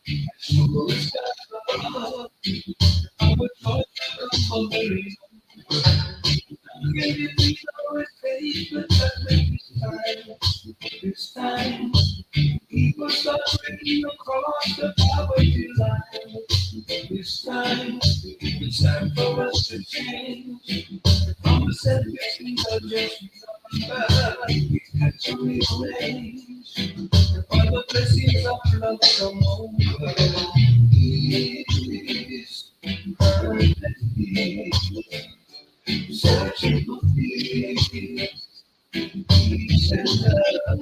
This time, people start breaking across the poverty line. This time, it's time for us to change. From the selfish indulgence, we've got to rearrange. All the blessings of love come over. Peace, perfect peace. Searching for peace, peace and love.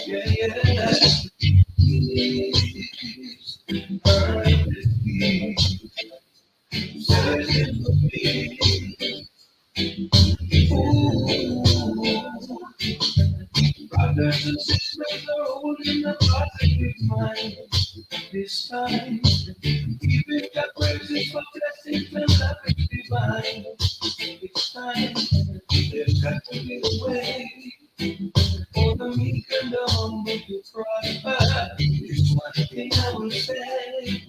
Yeah, yeah. Peace, perfect peace. Searching for peace. Ooh. Brothers and sisters are holding a positive mind. This time, giving God praises for blessings and love is divine. It's time, there's got to be a way for the meek and the humble to prosper. It's one thing I will say.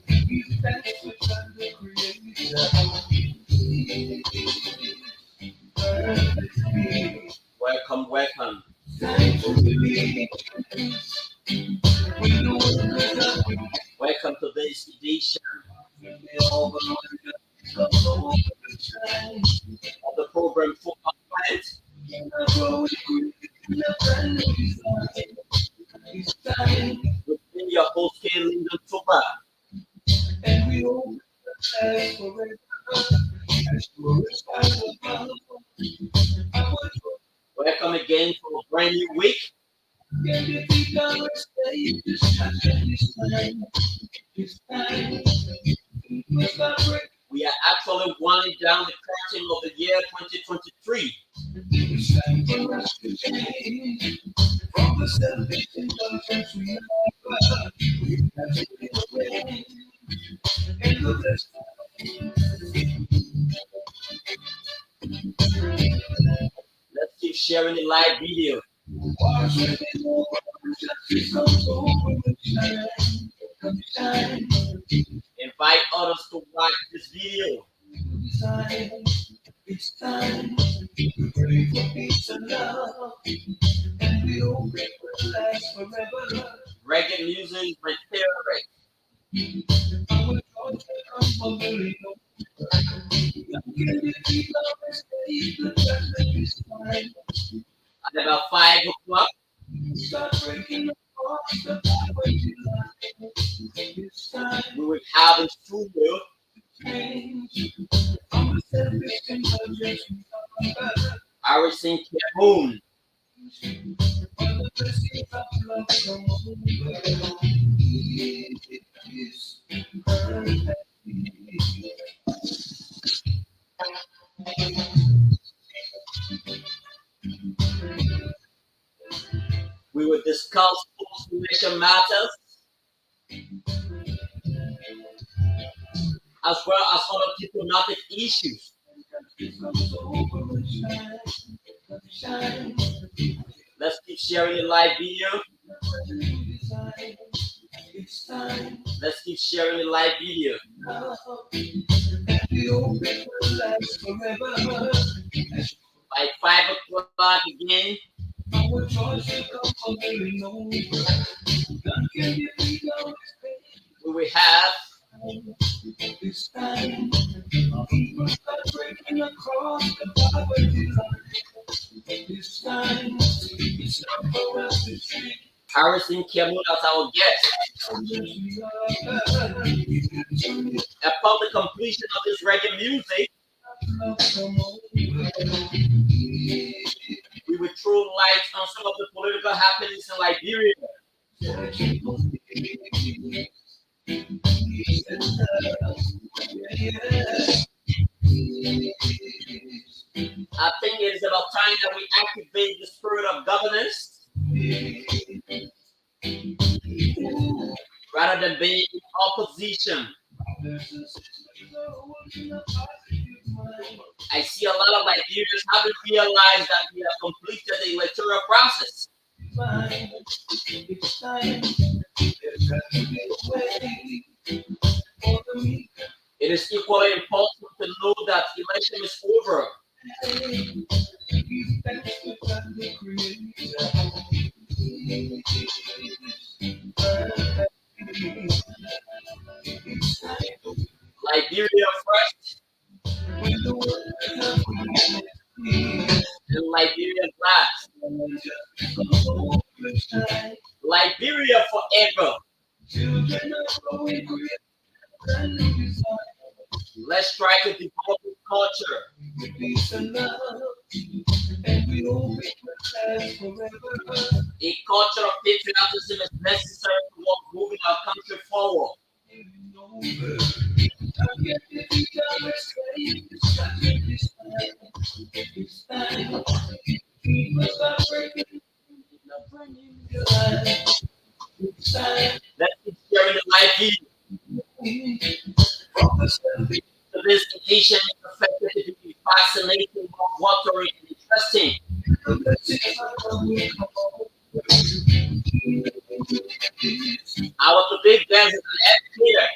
Give thanks to God the Creator. Welcome, welcome. Thanks to the Welcome to this edition of the program for Planet. With your host, K. Lyndon Tuba. And we open the eyes forever. As Welcome again for a brand new week. We are actually winding down the curtain of the year 2023. From the salvation of Let's keep sharing the live video. Invite others to watch this video. It's time to pray for peace and love, and we hope it will last forever. Reggae music is my favorite. Our thoughts come from the Rio. At about 5 o'clock, Start breaking across the poverty line. It's time we will have in studio to change. From the selfish indulgence of Harrison Cameron. all the blessings of love come over. Peace, perfect peace. We will discuss post-election matters as well as other diplomatic issues. Let's keep sharing the live video. It's time Let's keep sharing the live video. now, and the old will last forever. By 5 o'clock again, Our joys will come from very low. None can be free down we will have this time. People start breaking across the poverty line. This time, it's time for us to change. Harrison Cameron as our guest. Upon the completion of this reggae music, we will throw light on some of the political happenings in Liberia. I think it is about time that we activate the spirit of governance rather than being in opposition. I see a lot of Nigerians haven't realized that we have completed the electoral process. It's time, there's It is equally important to know that election is over. Liberia first and Liberia last. Liberia forever. Let's try to develop a culture. A culture of patriotism is necessary to walk moving our country forward. Let's keep sharing the live video. So this occasion is expected to be fascinating, watery, and interesting. Our today guest is an educator.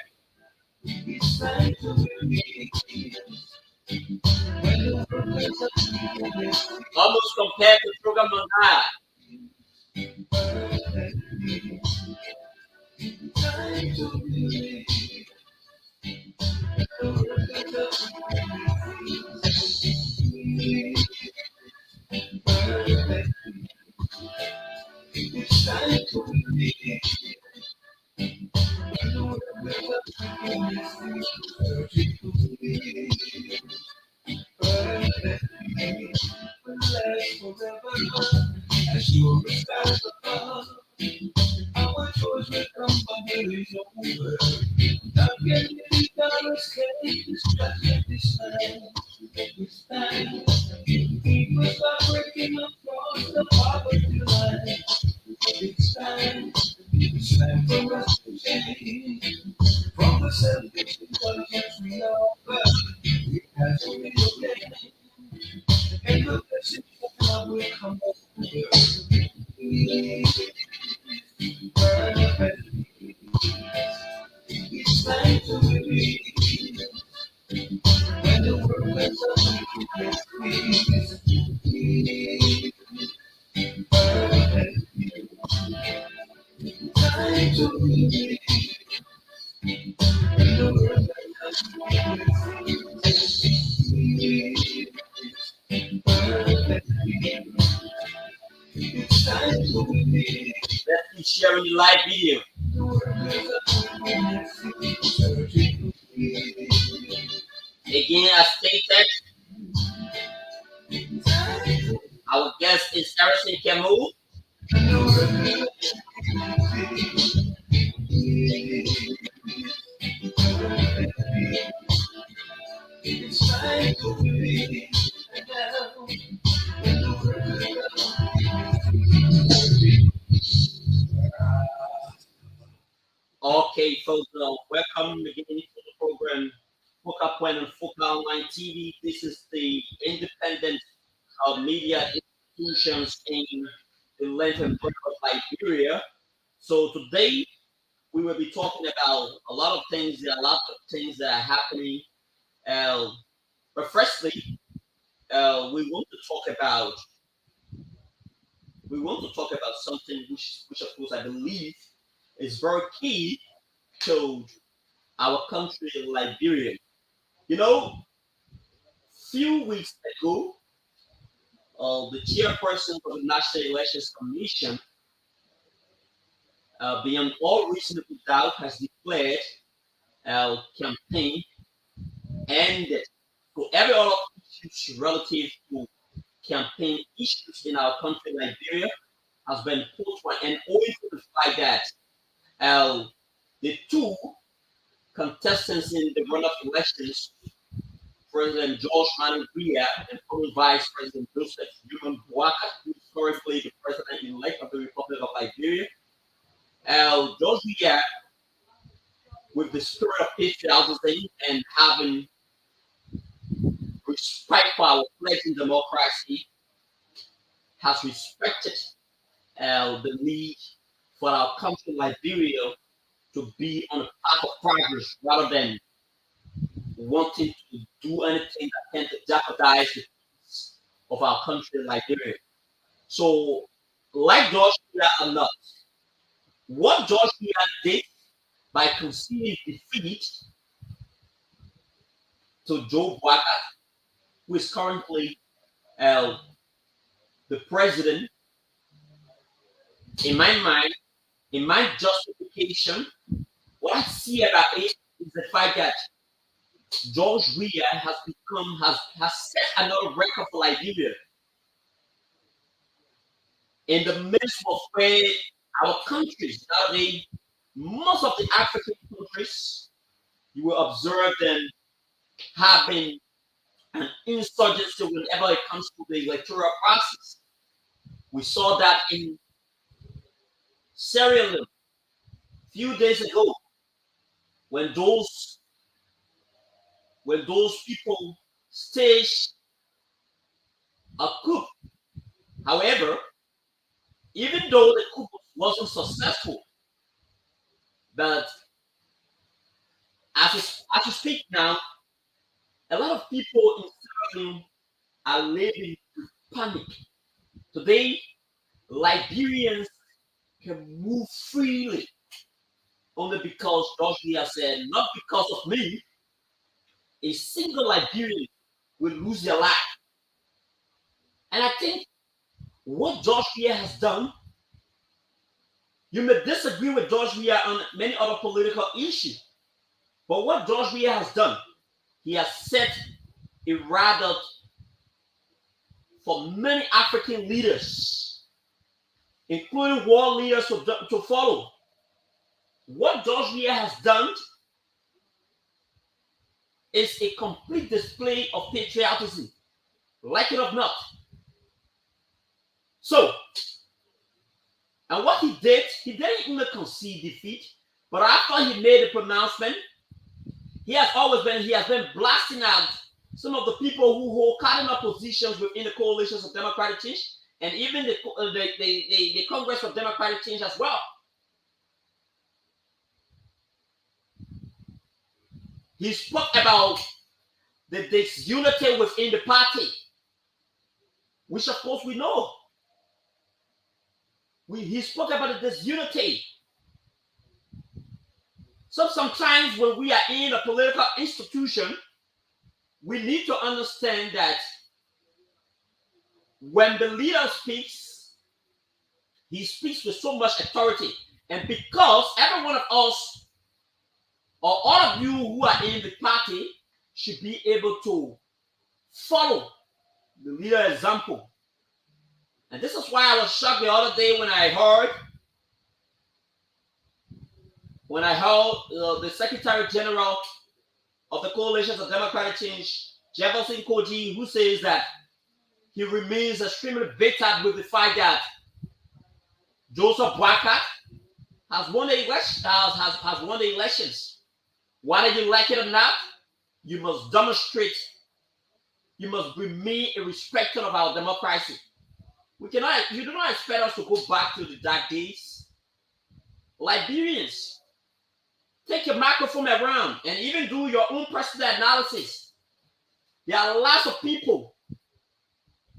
Almost compared to Program Mangai. Let's be sharing the live video. Again, as stated, our guest is Harrison Camus. Okay, folks, welcome again to the program Focal Point and Focal Online TV. This is the independent media institutions in the length and breadth of Liberia. So today we will be talking about a lot of things. There are a lot of things that are happening. But firstly, we want to talk about something which of course I believe is very key to our country, Liberia. You know, few weeks ago, the chairperson of the National Elections Commission, beyond all reasonable doubt, has declared our campaign ended. So every other issues relative to campaign issues in our country, Liberia, has been put for and owing to the fact that the two contestants in the runoff elections, President George Manu Weah and former Vice President Joseph Human Boaka, who is currently the president-elect of the Republic of Liberia. George Weah, with the spirit of patriotism and having respect for our pledge in democracy, has respected the need for our country, Liberia, to be on the path of progress rather than wanting to do anything that can jeopardize the peace of our country, Liberia. So, like George Weah or not, what George Weah did by conceding defeat to Joe Biden, who is currently the president, in my mind, in my justification, what I see about it is the fact that George Weah has set another record for Liberia in the midst of where our countries nowadays, most of the African countries, you will observe them having an insurgency whenever it comes to the electoral process. We saw that in Sierra Leone a few days ago when those people staged a coup. However, even though the coup wasn't successful, but as you speak now, a lot of people in Sierra Leone are living with panic. Today, Liberians can move freely only because George Weah said, not because of me, a single Liberian will lose their life. And I think what George Weah has done, you may disagree with George Weah on many other political issues, but what George Weah has done, he has set a radar for many African leaders, including world leaders, to follow. What George Weah has done is a complete display of patriotism, like it or not. So, and what he didn't even concede defeat, but after he made the pronouncement, he has been blasting out some of the people who hold cardinal positions within the coalitions of democratic change, and even the Congress of Democratic Change as well. He spoke about the disunity within the party, which of course we know. He spoke about the disunity. So sometimes when we are in a political institution, we need to understand that when the leader speaks, he speaks with so much authority. And because every one of us, or all of you who are in the party, should be able to follow the leader example. And this is why I was shocked the other day when I heard the Secretary General of the Coalitions of Democratic Change, Jefferson Koji, who says that he remains extremely bitter with the fact that Joseph Boakai has won the election, has won the elections. Whether you like it or not, you must demonstrate, you must remain a respecter of our democracy. You do not expect us to go back to the dark days. Liberians, take your microphone around and even do your own personal analysis. There are lots of people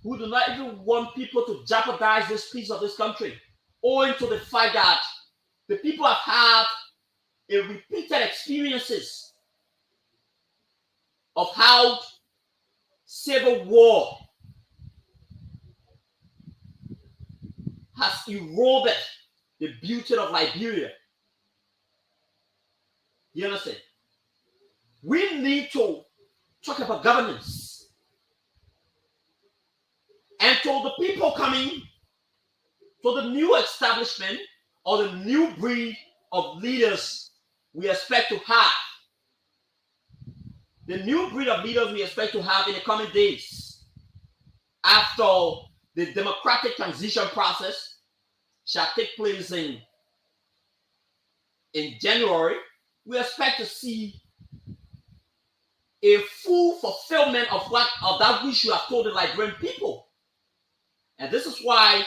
who do not even want people to jeopardize this peace of this country, owing to the fact that the people have had repeated experiences of how civil war has eroded the beauty of Liberia. You understand? We need to talk about governance. And to the people coming to the new establishment or the new breed of leaders we expect to have. The new breed of leaders we expect to have in the coming days after the democratic transition process shall take place in January. We expect to see a full fulfillment of that which you have told the Liberian people. And this is why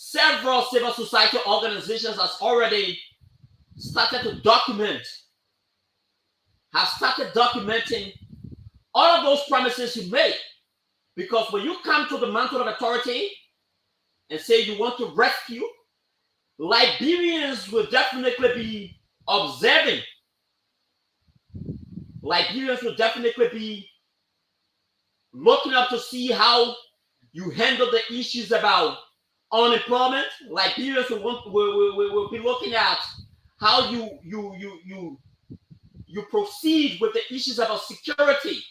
several civil society organizations has already started documenting all of those promises you made. Because when you come to the mountain of authority and say you want to rescue, Liberians will definitely be observing. Liberians will definitely be looking up to see how you handle the issues about unemployment. Liberians will be looking at how you proceed with the issues about security.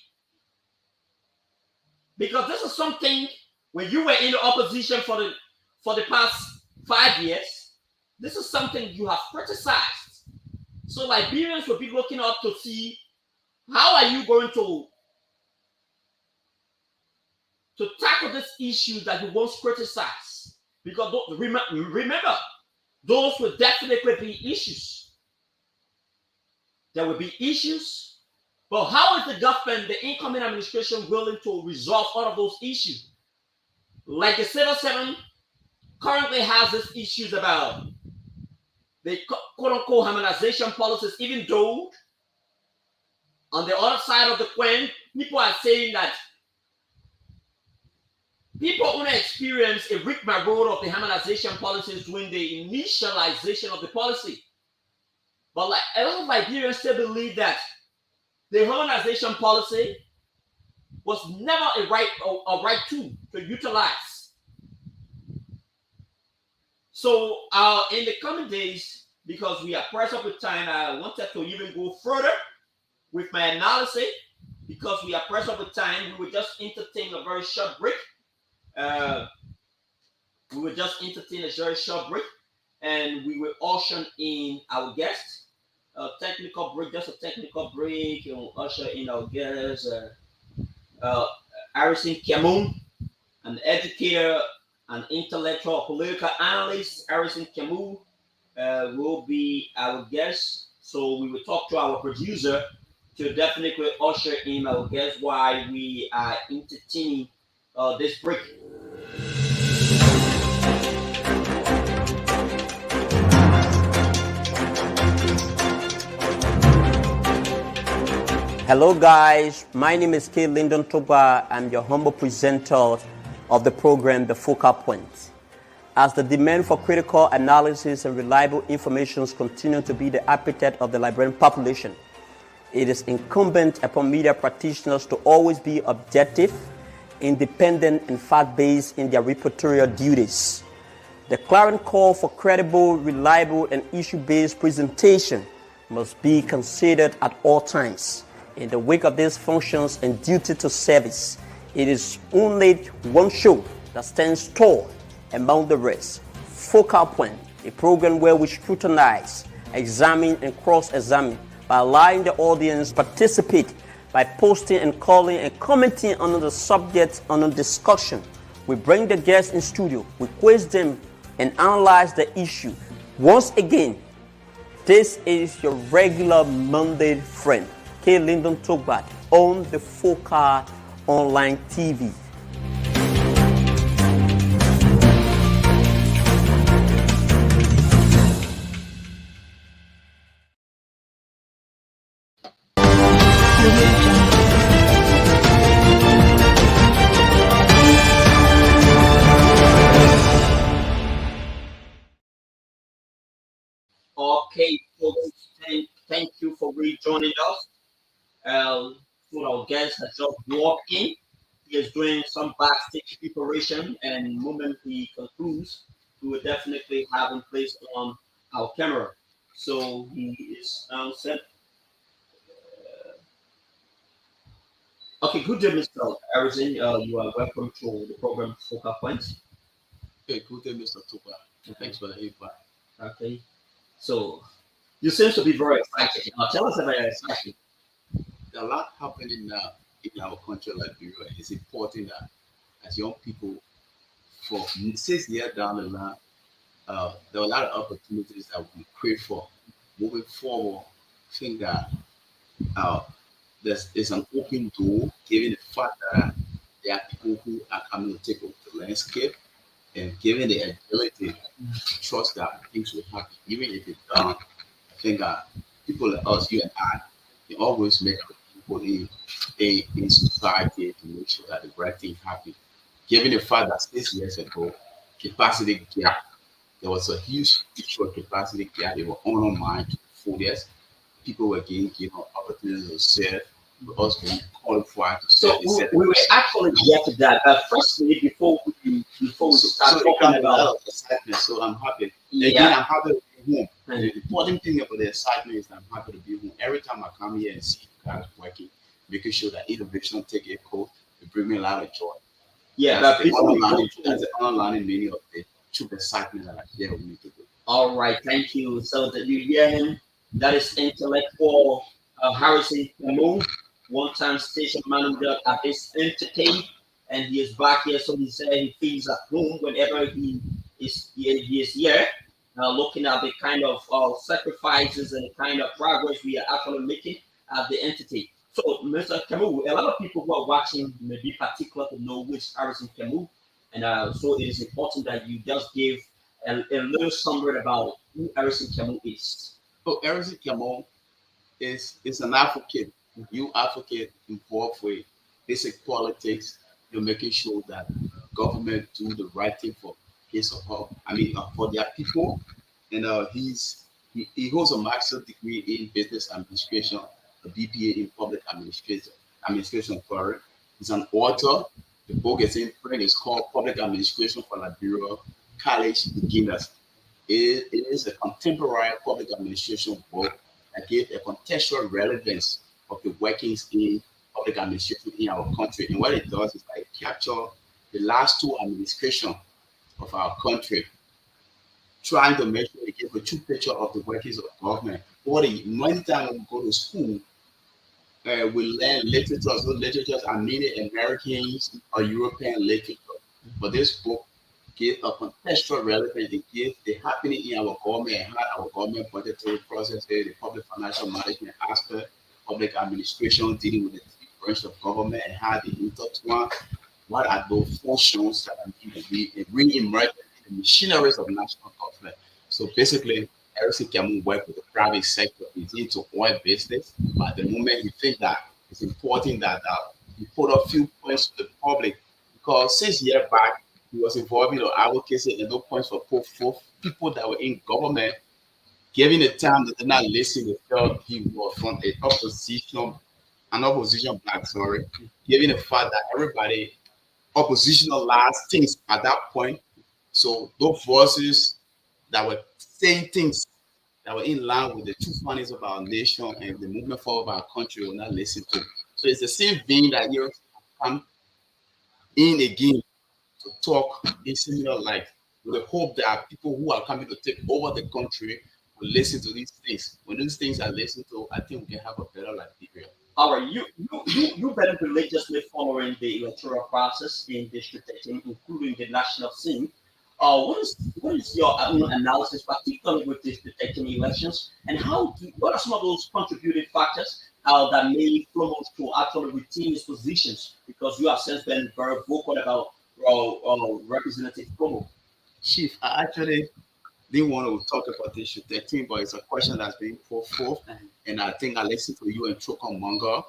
Because this is something when you were in the opposition for the past 5 years, this is something you have criticized. So Liberians will be looking up to see how are you going to tackle this issue that you once criticized. Because remember, those will definitely be issues. There will be issues. But how is the government, the incoming administration, willing to resolve all of those issues? Like the civil servant currently has these issues about the quote-unquote harmonization policies, even though on the other side of the coin, people are saying that people only experience a rigmarole of the harmonization policies during the initialization of the policy. But like a lot of Liberians still believe that the harmonization policy was never a right tool to utilize. So in the coming days, because we are pressed up with time, I wanted to even go further with my analysis. Because we are pressed up with time, we will just entertain a very short break. And we will usher in our guest. Technical break, just a technical break. And we'll usher in our guest, Harrison Camus, an educator, an intellectual, political analyst. Harrison Camus will be our guest. So we will talk to our producer to definitely usher in our guest while we are entertaining this break. Hello guys, my name is K. Lyndon Togba. I'm your humble presenter of the program The Focal Point. As the demand for critical analysis and reliable information continue to be the appetite of the Liberian population, it is incumbent upon media practitioners to always be objective, independent, and fact-based in their reportorial duties. The clarion call for credible, reliable, and issue-based presentation must be considered at all times. In the wake of these functions and duty to service, it is only one show that stands tall among the rest. Focal Point, a program where we scrutinize, examine, and cross-examine by allowing the audience participate by posting and calling and commenting on the subject under discussion. We bring the guests in studio, we quiz them, and analyze the issue. Once again, this is your regular Monday friend, K. Lyndon Togba, on the Focal Online TV. Okay, folks, thank you for rejoining us. For our guest has just walked in. He is doing some backstage preparation, and the moment he concludes, we will definitely have him placed on our camera. So he is set. Okay, good day, Mr. Harrison. You are welcome to the program Focal Point. Okay, good day, Mr. Tupa. Thanks for the invite. Okay, so you seem to be very excited. Now, tell us about your excitement. There's a lot happening now in our country, Liberia. It's important that as young people, for 6 years down the line, there are a lot of opportunities that we pray for. Moving forward, I think that there's an open door, given the fact that there are people who are coming to take over the landscape. and given the agility to trust that things will happen, even if it don't. I think people like us, you and I, they always make the people in society to make sure that the right thing happens. Given the fact that 6 years ago, capacity gap, there was a huge issue of capacity gap. They were on our mind for years. People were getting given opportunities to serve, but also being qualified to serve. So They said, we will actually get to that. But firstly, before we so start it talking comes a about lot of excitement. So I'm happy. Again, yeah, I'm happy to be home. and The important thing about the excitement is that I'm happy to be home. Every time I come here and see you guys working, making sure that innovation take a course, it brings me a lot of joy. yeah. That's But the before we go underlining, that's to the underlining meaning of the true excitement that I share with me today. all right, thank you. So that you hear him, that is intellectual Harrison Camus, one-time station manager at this entity, and he is back here. So he said he feels at home whenever he is here, looking at the kind of sacrifices and the kind of progress we are actually making at the entity. So, Mr. Camus, a lot of people who are watching may be particular to know which Harrison Camus, and so it is important that you just give a little summary about who Harrison Camus is. So Eric Camon is an advocate. You advocate involved with basic politics. You're making sure that government do the right thing for his or her. I mean, for their people. And he holds a master's degree in business administration, a BPA in public administration. Administration, sorry. He's an author. The book is in print. It's called Public Administration for Liberia College Beginners. It is a contemporary public administration book that gives a contextual relevance of the workings in public administration in our country. And what it does is like capture the last two administration of our country, trying to make sure they give a true picture of the workings of government. What many times when we go to school, we learn literature. Those literatures are mainly Americans or European literature. But this book gives a contextual relevance. It gives the happening in our government and how our government budgetary process, the public financial management aspect, public administration dealing with the branch of government and how they intertwine. What are those functions that are needed to be re-emerged in the machineries of national government? So basically, Eric can work with the private sector. He's into oil business, but at the moment, he thinks that it's important that he put a few points to the public because 6 years back, he was involved in advocacy and no points for people that were in government. Given the time that they not listen, they felt he was from an opposition black, sorry. Given the fact that everybody oppositional last things at that point. So those voices that were saying things that were in line with the true findings of our nation and the movement forward of our country were not listened to. So it's the same vein that you come in again to talk in similar light with the hope that people who are coming to take over the country will listen to these things. When these things are listened to, I think we can have a better Liberia. All right, you've been religiously following the electoral process in District 13, including the national scene. What is your analysis, particularly with District 13 elections, and what are some of those contributing factors that made Flomo to actually retain his positions? Because you have since been very vocal about Representative Flomo. Chief, I actually didn't want to talk about this issue 13, but it's a question that's being put forth. And I think I listened to you and Chokon Monga,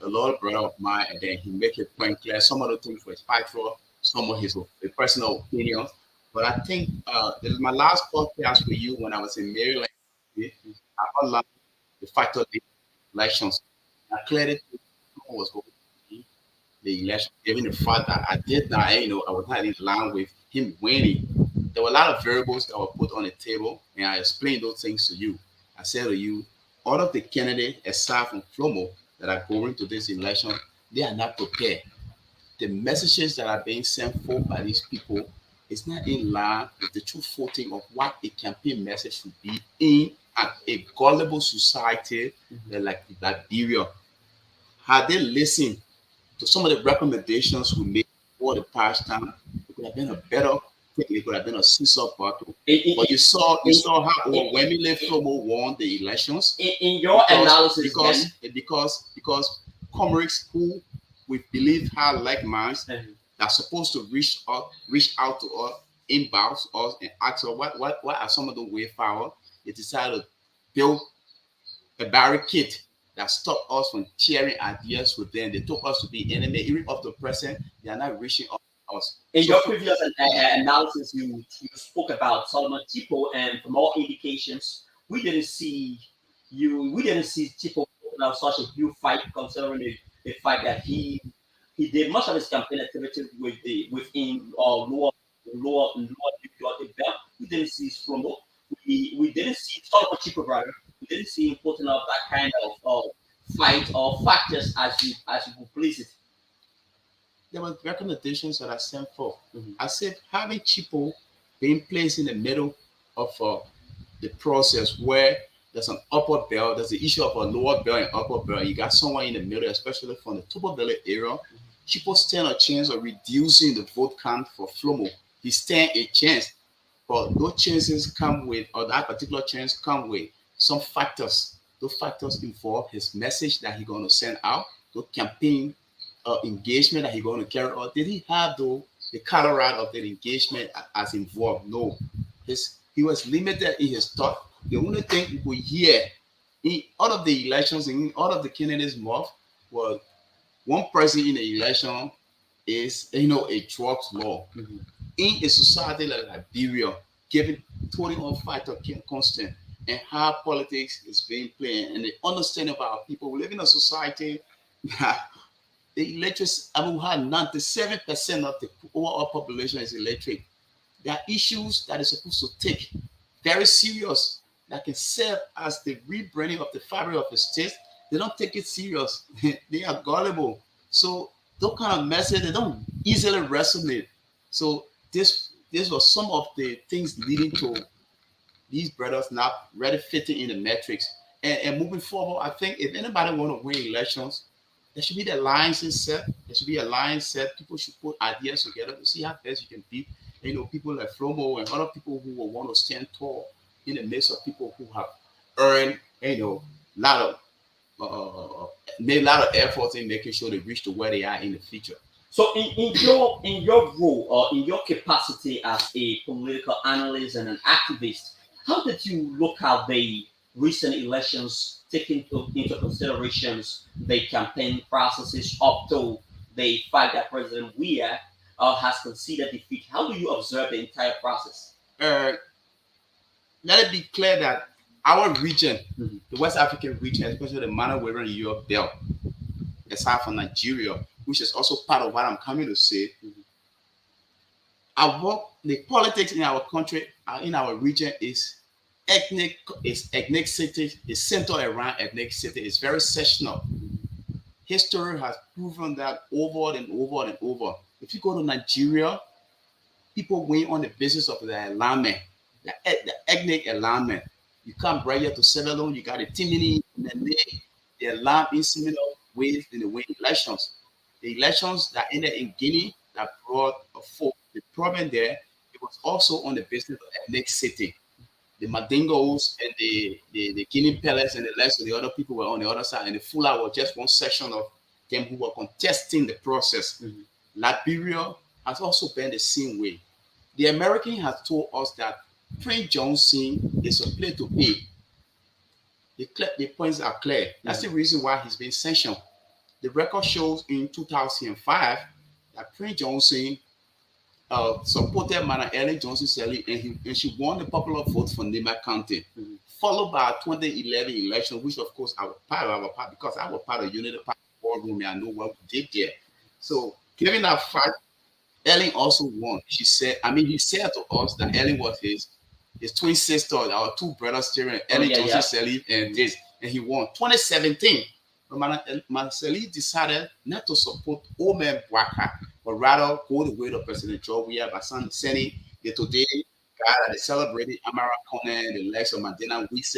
a lot of brother of mine, and then he make it point clear. Some of the things were factual, some of his personal opinions. But I think this is my last podcast with you when I was in Maryland. I outlined the factor of the elections. I clearly was going to be the election, given the fact that I did not, I was not in line with him winning. There were a lot of variables that were put on the table, and I explained those things to you. I said to you, all of the candidates, aside from Flomo, that are going to this election, they are not prepared. The messages that are being sent forth by these people is not in line with the true footing of what a campaign message should be in a gullible society like Liberia. Had they listened to some of the recommendations we made for the past time, it could have been a better thing. It could have been a seesaw battle. But you saw how overwhelmingly Flomo won the elections. In your analysis, Because comrades who we believe have like minds then, that's supposed to reach out to us inbox us and ask us what are some of the way forward. They decided to build a barricade that stopped us from sharing ideas with them. They took us to be enemy. Even up to present, they are not reaching out to us. In So your previous analysis, you spoke about Solomon Tipo, and from all indications, we didn't see Tipo now such a huge fight, considering the fact that he did much of his campaign activity within lower the belt. We didn't see Strombo. We didn't see Solomon Tipo, rather. We didn't see him putting up that kind of fight or factors as you would please it. there were recommendations that I sent for. Mhm. I said having Chipo being placed in the middle of the process where there's an upper belt, there's the issue of a lower belt and upper belt. You got someone in the middle, especially from the Topo Valley area. Chipo stand a chance of reducing the vote count for Flomo. He stand a chance, but those chances come with, or that particular chance come with some factors. Those factors involve his message that he's going to send out, the campaign engagement that he's going to carry out. Did he have the Colorado of that engagement as involved? No. He was limited in his thought. The only thing we could hear in all of the elections, in all of the candidates' mouth, was one person in the election is, a drugs law. Mhm. In a society like Liberia, given 2005 to constant, and how politics is being played, and the understanding of our people, we live in a society that the electricity, I mean, we have 97% of the overall population is electric. There are issues that is supposed to take very serious that can serve as the rebranding of the fabric of the state. They don't take it serious. They are gullible. So those kind of message, they don't easily resonate. So this was some of the things leading to these brothers not really fitting in the metrics. And moving forward, I think if anybody want to win elections, there should be the lines set. There should be a line set. People should put ideas together to see how best you can beat. People like Flomo and other people who will want to stand tall in the midst of people who have earned, lot of made a lot of efforts in making sure they reach to where they are in the future. So, in your role or in your capacity as a political analyst and an activist, how did you look at the recent elections, taking into considerations the campaign processes up to the fact that President Weah has conceded defeat? How do you observe the entire process? Uh, Let it be clear that our region, Mhm. the West African region, especially the Manoweran Europe belt, aside from Nigeria, which is also part of what I'm coming to say, the politics in our country, in our region, is ethnicity, is centered around ethnicity. It's very sectional. History has proven that over and over and over. If you go to Nigeria, people win on the basis of the alignment, the ethnic alignment. You come right here to Senegal, you got the Timini, and then they align in similar ways in the way elections. The elections that ended in Guinea that brought a forth. The problem there, it was also on the basis of ethnicity. The Mandingos and the Guinea Palace and the rest of the other people were on the other side, and the Fula were just one section of them who were contesting the process. Mhm. Liberia has also been the same way. The American has told us that Prince Johnson is a play to pay. The points are clear. That's the reason why he's been sanctioned. The record shows in 2005 that Prince Johnson supported Madam Ellen Johnson Sirleaf, and she won the popular vote for Nema County, Mhm. followed by a 2011 election, which of course I was part because I was part of Unity Party boardroom and I know what we did there. So given that fact, Ellen also won. He said to us that Ellen was his twin sister, our two brothers, Ellen yeah, Johnson yeah. Sirleaf and this, and he won. 2017, but Madam Sirleaf decided not to support old man Bwaka, but rather go the way of President George Weah by sending the today guy that they celebrated Amara Conan, the likes of Mandela Wise.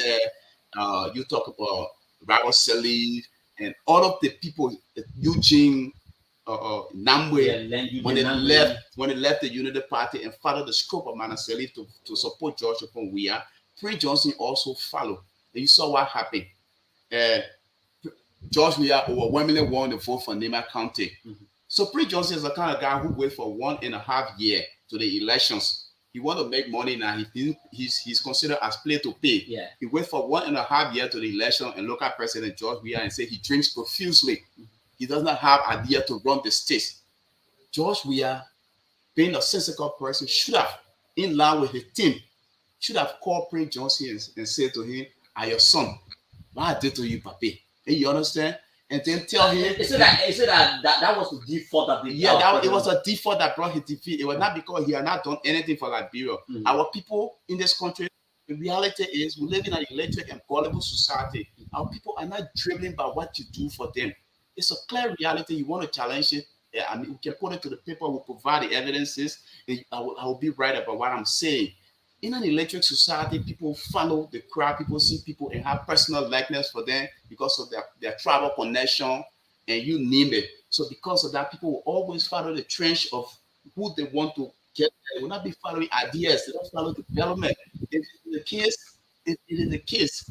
You talk about Robert Sirleaf and all of the people, Eugene Namwe, Yeah, when they left the Unity Party and followed the scope of Madam Sirleaf to support George upon Weah, Prince Johnson also followed. And you saw what happened. Uh, George Weah overwhelmingly won the vote for Nema County. Mhm. So Prince Johnson is the kind of guy who wait for 1.5 years to the elections He want to make money now. He's considered as play to pay. Yeah. He wait for 1.5 years to the election, and local president George Weah and say he drinks profusely. He does not have idea to run the state. George Weah, being a sensible person, should have, in line with his team, should have called Prince Johnson and said to him, "Are your son? What I did to you, papi?" And you understand? And then tell him. Is it that was the default that they It was a default that brought his defeat. It was not because he had not done anything for Liberia. Our people in this country, the reality is we live in an electric and gullible society. Our people are not driven by what you do for them. It's a clear reality. You want to challenge it. I mean, we can put it to the paper. We'll provide the evidences. And I will be right about what I'm saying. In an electric society, people follow the crowd. People see people and have personal likeness for them because of their tribal connection and you name it. So because of that, people will always follow the trench of who they want to get. They will not be following ideas. They don't follow development. If it is the case,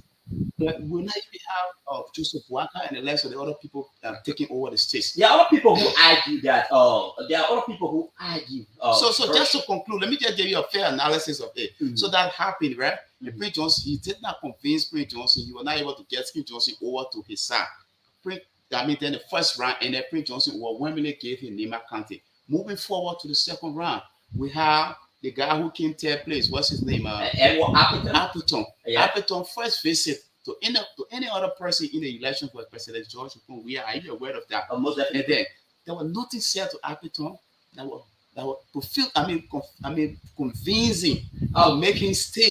but we'll not even have Joseph Waka and the rest of the other people taking over the states. There are other people who argue that. There are other people who argue. So just to conclude, let me just give you a fair analysis of it. So that happened, right? And Prince Johnson, he did not convince Prince Johnson. He was not able to get Prince Johnson over to his side. Then the first round, and then Prince Johnson overwhelmingly gave him Nema County. Moving forward to the second round, we have the guy who came third place. What's his name? Edward Appleton. Yeah. Appleton first visit to any other person in the election for President George Weah. Are you aware of that? Most definitely. And then there was nothing said to Appleton that was convincing to make him stay.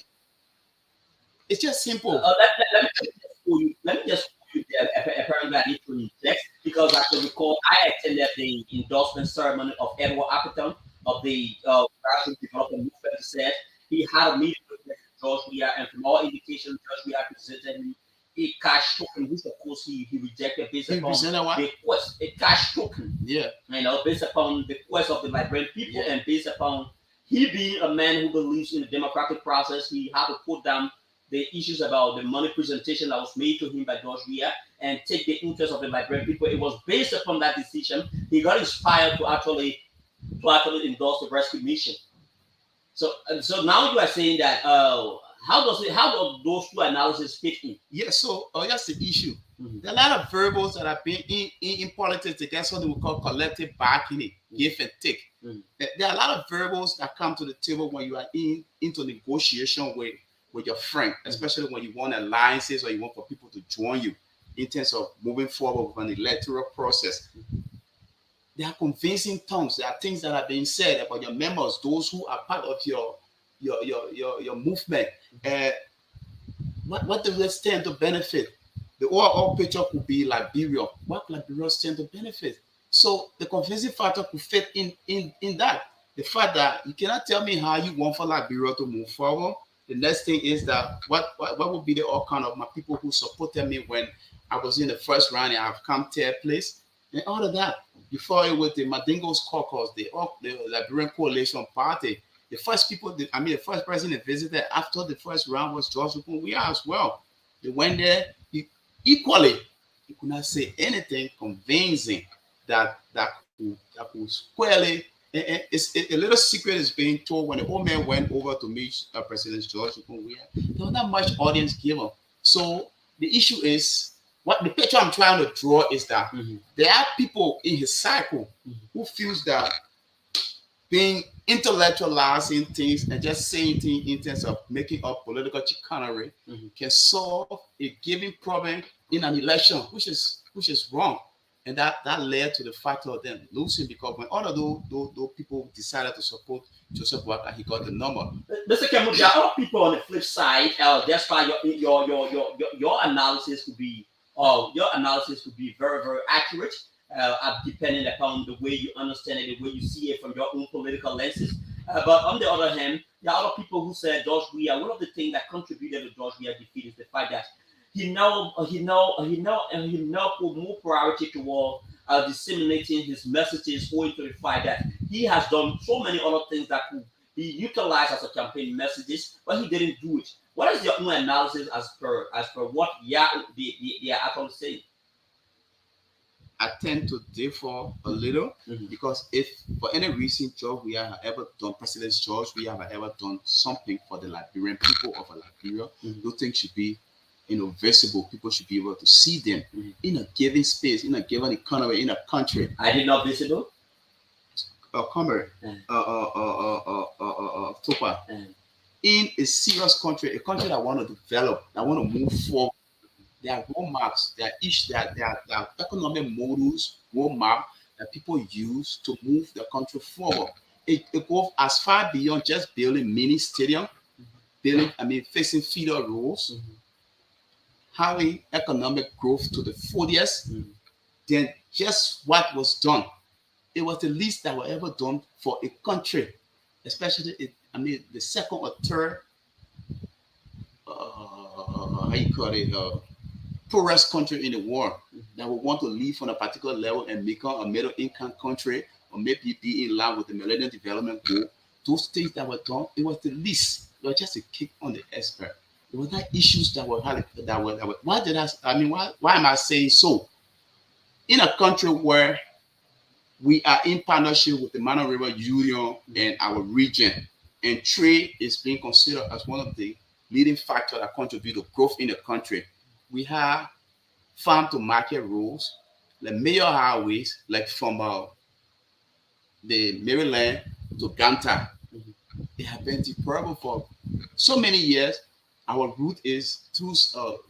It's just simple. Let me just quote you there. Apparently, I need to inject because I can recall I attended the endorsement ceremony of Edward Appleton of the grassroots development movement. Said he had a meeting with George Weah, and from all indications, George Weah presented him a cash token, which of course he rejected based upon the quest, a cash token. Yeah. Based upon the quest of the Liberian people and based upon he being a man who believes in the democratic process, he had to put down the issues about the money presentation that was made to him by George Weah and take the interest of the Liberian people. It was based upon that decision he got inspired to actually endorse the rescue mission. So now you are saying that how do those two analyses fit in? Yeah, so that's the issue. There are a lot of variables that have been in politics. That's what we call collective bargaining, give and take. There are a lot of variables that come to the table when you are into negotiation with your friend, especially when you want alliances or you want for people to join you in terms of moving forward with an electoral process. There are convincing terms. There are things that are being said about your members, those who are part of your movement. What do they stand to benefit? The overall picture could be Liberia. What Liberia stand to benefit? So the convincing factor could fit in that. The fact that you cannot tell me how you want for Liberia to move forward. The next thing is that what would be the outcome of my people who supported me when I was in the first round and I've come third place and all of that. Before it was the Mandingo's caucus, the Liberian Coalition Party. The first person that visited after the first round was George Weah as well. They went there equally. He could not say anything convincing that could squarely. It's a little secret is being told when the old man went over to meet President George Weah. There was not much audience given. So the issue is, what the picture I'm trying to draw is that there are people in his cycle who feels that being intellectualizing things and just saying things in terms of making up political chicanery can solve a given problem in an election, which is wrong. And that led to the factor of them losing because when all of those people decided to support Joseph Waka, he got the number. Mr. Campbell, there are other people on the flip side. That's why your analysis could be very, very accurate, depending upon the way you understand it, the way you see it from your own political lenses. But on the other hand, there are other people who said George Weah. One of the things that contributed to George Weah's defeat is the fact that he now put more priority toward disseminating his messages, owing to the fact that he has done so many other things that could be utilized as a campaign messages, but he didn't do it. What is your own analysis as per what they are actually saying? I tend to differ a little Mhm. because if for any reason, George, we have ever done, President George, we have ever done something for the Liberian people of Liberia, Mhm. those things should be, visible. People should be able to see them Mhm. in a given space, in a given economy, in a country. I did not visible. Comrade, And, Topa, and in a serious country, a country that want to develop, that want to move forward. There are roadmaps. There are economic models, roadmap that people use to move the country forward. It goes as far beyond just building mini stadium, fixing feeder roads, Mhm. having economic growth to the fullest. Mhm. Then just what was done. It was the least that was ever done for a country, especially the second or third, how you call it, poorest country in the world that would want to live on a particular level and become a middle income country or maybe be in line with the Millennium Development Goal. Those things that were done, it was the least. It was just a kick on the iceberg. It was not issues that were why did why am I saying so? In a country where we are in partnership with the Mano River Union and our region, and trade is being considered as one of the leading factors that contribute to growth in the country. We have farm to market roads, like major highways, like from the Maryland to Ganta. Mhm. It has been deplorable for so many years. Our route is through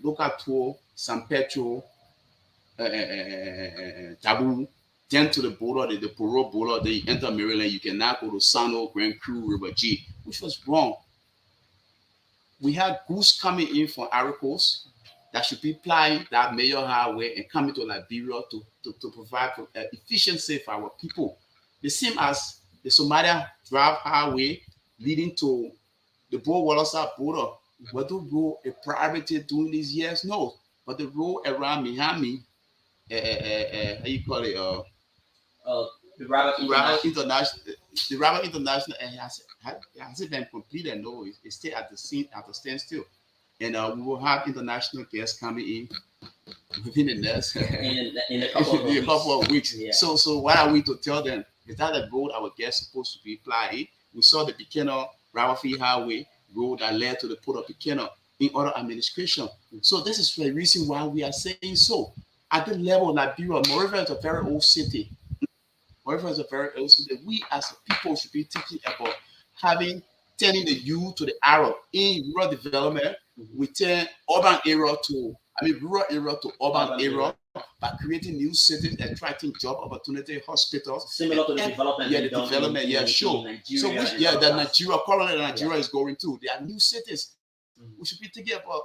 local tour, San Pedro, Tabu, then to the border, the Poro border, then you enter Maryland. You can now go to Sano, Grand Cru, River G, which was wrong. We had goods coming in from Aricos that should be plying that major highway and coming to Liberia to provide efficiency for our people. The same as the Somalia Drive Highway leading to the Bo-Wolosa border. Were the road a priority during these years? No. But the road around Miami, how you call it, Uh, the Rabat Rabat International. International, the Rabat International has it been completed? No, it's still at the scene at the standstill. And we will have international guests coming in within the next In a couple of in a couple weeks. of weeks. Yeah. So what are we to tell them? Is that the road our guests supposed to be flying? We saw the Bikeno Rawafi Highway road that led to the port of Bikeno in other administration. So this is the reason why we are saying so. At the level of Liberia, Monrovia is a very old city. Monrovia is a very old city. We as a people should be thinking about having turning the youth to the Arab in rural development. Mhm. We turn urban area to rural area to urban Urban area area. by creating new cities, attracting job opportunity, hospitals. Similar to the And development yeah, being the done development, yeah, in sure. So Nigeria which and yeah, other that parts. Nigeria currently Yeah. Nigeria is going to. There are new cities. Mhm. We should be thinking about.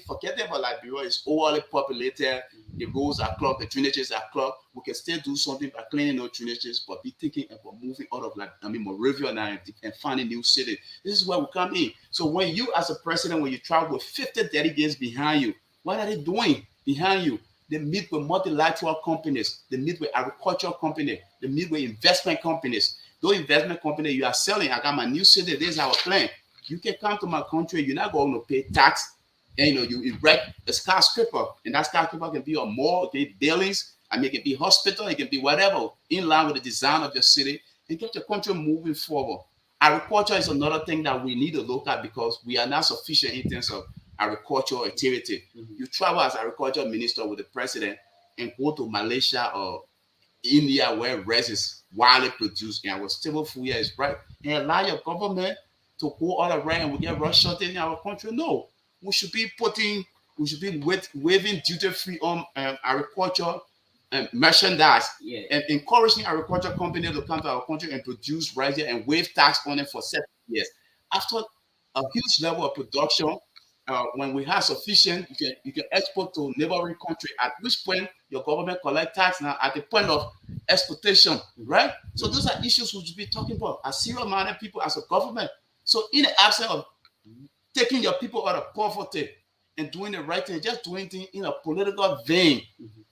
Forgetting about Liberia is overly populated. The roads are clogged, the drainages are clogged. We can still do something by cleaning those drainages, but be thinking about moving out of Monrovia now and finding new cities. This is where we come in. So when you as a president, when you travel with 50 delegates behind you, what are they doing behind you? They meet with multilateral companies. They meet with agricultural companies. They meet with investment companies. Those investment companies you are selling, I got my new city. This is our plan. You can come to my country. You're not going to pay tax. And you erect a skyscraper, and that skyscraper can be a mall, it can be buildings. It can be hospital, it can be whatever in line with the design of your city, and get your country moving forward. Agriculture is another thing that we need to look at because we are not sufficient in terms of agricultural activity. Mhm. You travel as agriculture minister with the president and go to Malaysia or India where rice is widely produced and our stable food here is right, and allow your government to go all around and we get rush shortage in our country. No, we should be waiving duty free on agriculture and merchandise Yeah. and encouraging agriculture companies to come to our country and produce rice here and waive tax on it for 7 years. After a huge level of production, when we have sufficient, you can export to neighboring country. At which point your government collect tax now at the point of exportation, right? So those are issues we should be talking about as serious-minded people as a government. So in the absence of taking your people out of poverty and doing the right thing, just doing things in a political vein, Mhm.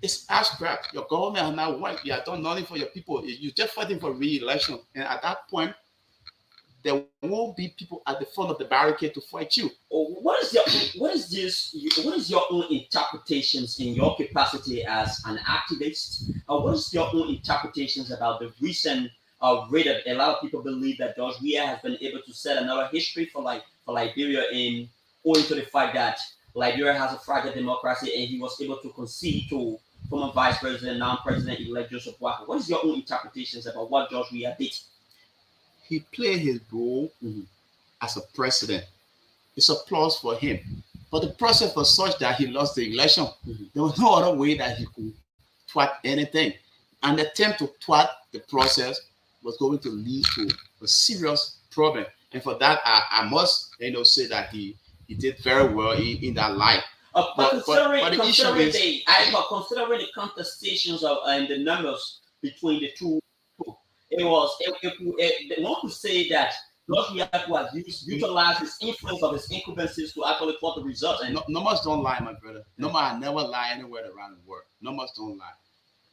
it's abstract. Your government has not worked. You have done nothing for your people. You're just fighting for re-election. And at that point, there won't be people at the front of the barricade to fight you. What is your own interpretations in your capacity as an activist? What is your own interpretations about the recent raid that a lot of people believe that George Weah has been able to set another history for Liberia in owing to the fact that Liberia has a fragile democracy and he was able to concede to former Vice President, now President elect Joseph Boakai. What is your own interpretations about what George Weah did? He played his role as a president. It's applause for him. But the process was such that he lost the election. There was no other way that he could thwart anything. And the attempt to thwart the process was going to lead to a serious problem. And for that, I must say that he did very well in that life. Considering the contestations of and the numbers between the two, one could say that George Weah has utilized his influence of his incumbencies to actually plot the results. And numbers don't lie, my brother. Numbers never lie anywhere around the world. Numbers don't lie.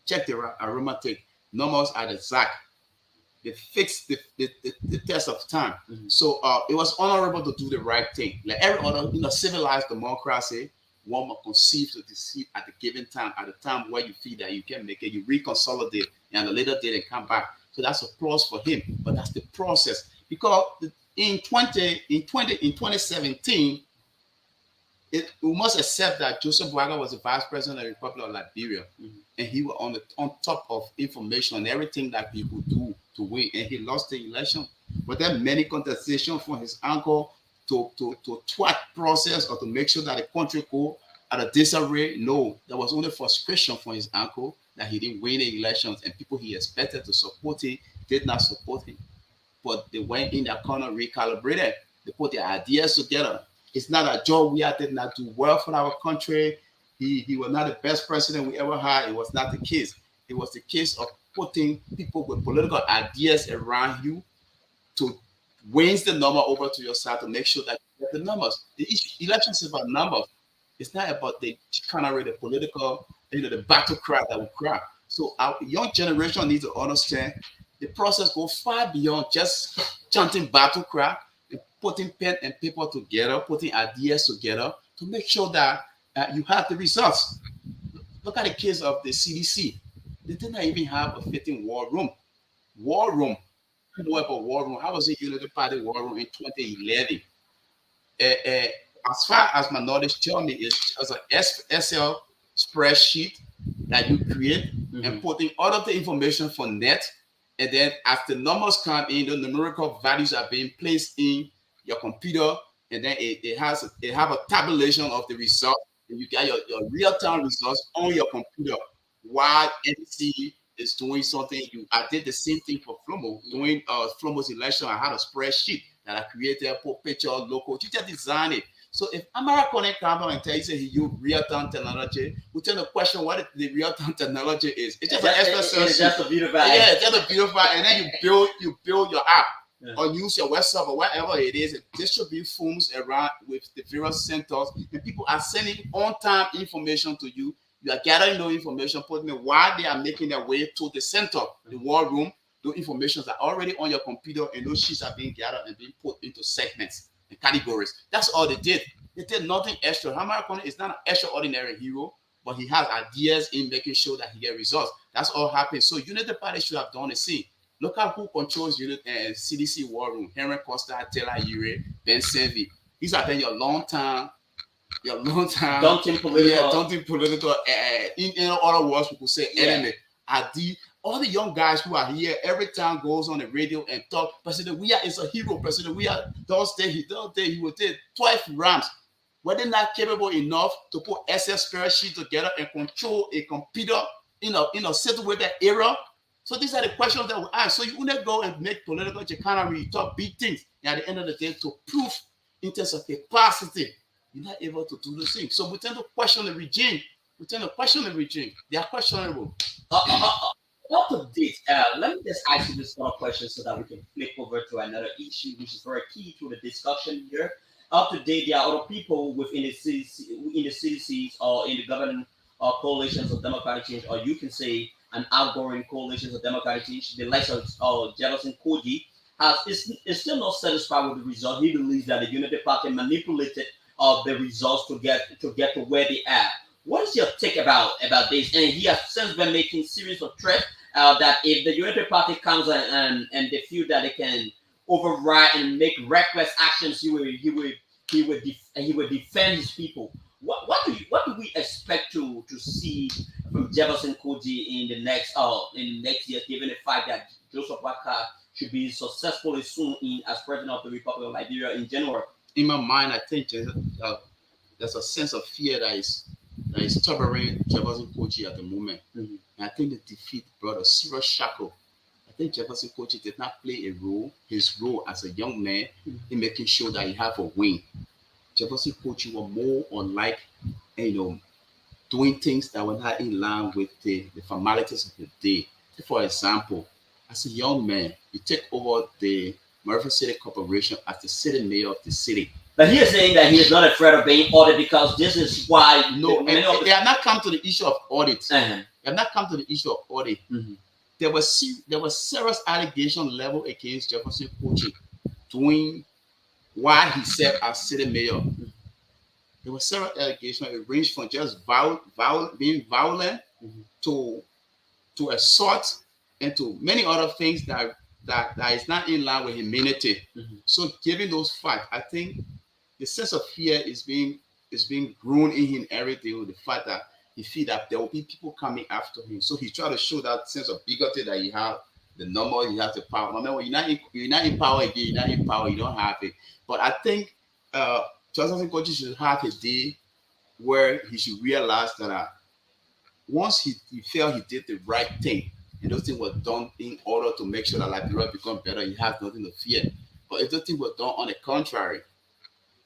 Check the arithmetic. Numbers are exact. They fix the test of time. So it was honorable to do the right thing. Like every other civilized democracy, one must conceive to deceive at the given time, at the time where you feel that you can make it, you reconsolidate and at a later date and come back. So that's applause for him. But that's the process. Because in 2017, we must accept that Joseph Boakai was the vice president of the Republic of Liberia, and he was on top of information on everything that people do to win, and he lost the election. But there are many contestations from his uncle to thwart process or to make sure that the country go at a disarray. No, there was only frustration from his uncle that he didn't win the elections, and people he expected to support him did not support him. But they went in their corner, recalibrated. They put their ideas together. It's not that George Weah did not do well for our country. He was not the best president we ever had. It was not the case. It was the case of putting people with political ideas around you to win the number over to your side to make sure that you get the numbers. The elections is about numbers. It's not about the chicanery, the political, the battle cry that we cry. So our young generation needs to understand the process goes far beyond just chanting battle cry and putting pen and paper together, putting ideas together to make sure that you have the results. Look at the case of the CDC. They did not even have a fitting war room. War room. I know about war room. I was in Unity Party war room in 2011. As far as my knowledge tell me, it's just an SL spreadsheet that you create and putting all of the information for net. And then as the numbers come in, the numerical values are being placed in your computer, and then it have a tabulation of the result, and you get your real-time results on your computer. While NDC is doing something, I did the same thing for Flomo. Doing Flomo's election, I had a spreadsheet that I created, put picture, local, you just design it. So if American comes and tells you he use real-time technology, we tell the question what the real-time technology is. It's just an SSL. It's just a beautify. Yeah, it's just a beautify, and then you build your app or use your website or whatever it is, and distribute forms around with the various centers, and people are sending on-time information to you. You are gathering those information, putting it while they are making their way to the center, the war room. Those informations are already on your computer, and those sheets are being gathered and being put into segments and categories. That's all they did. They did nothing extra. Hamara Kone is not an extraordinary hero, but he has ideas in making sure that he gets results. That's all happened. So Unity Party should have done the same. Look at who controls CDC War Room. Henry Costa, Taylor Ure, Ben Senvi. These have been your long time, daunting political, in other words, we could say enemy. All the young guys who are here every time goes on the radio and talk. President Weah is a hero. President Weah does he will take 12 rams. Were they not capable enough to put SS spreadsheet together and control a computer in a situated era? So these are the questions that we ask. So you wouldn't go and make political chicanery, you talk big things, and at the end of the day, to prove in terms of capacity, you're not able to do the thing. So we tend to question the regime. They are questionable. Up to date, let me just ask you this sort of question so that we can flip over to another issue, which is very key to the discussion here. Up to date, there are other people within the CDCs or in the governing coalitions of democratic change, or you can say an outgoing coalitions of democratic change, the likes of Jefferson Koji, is still not satisfied with the result. He believes that the Unity Party manipulated the results to get to where they are. What is your take about this? And he has since been making series of threats that if the Unity Party comes and they feel that they can override and make reckless actions, he will defend his people. What do we expect to see from Jefferson Koji in the next year, given the fact that Joseph Waka should be successfully soon in as president of the Republic of Liberia in January? In my mind, I think there's a sense of fear that is troubling Jefferson Kochi at the moment. Mm-hmm. And I think the defeat brought a serious shackle. I think Jefferson Kochi did not play his role as a young man in making sure that he have a win. Jefferson Kochi were more on like, doing things that were not in line with the formalities of the day. For example, as a young man, you take over the Murphy City Corporation as the city mayor of the city. But he is saying that he is not afraid of being audited because this is why they have not come to the issue of audit. Uh-huh. They have not come to the issue of audit. Mm-hmm. There was serious allegation level against Jefferson Kochi during while he served as city mayor. There was several allegations. It ranged from just being violent to assault and to many other things that is not in line with humanity. Mm-hmm. So given those facts, I think the sense of fear is being grown in him every day with the fact that he feels that there will be people coming after him. So he tried to show that sense of bigotry that he has, the number he has, the power. I mean, when you're not in power again, you're not in power, you don't have it. But I think Jefferson Kochi should have a day where he should realize that once he felt he did the right thing, and those things were done in order to make sure that Liberia become better, he has nothing to fear. But if those things were done on the contrary,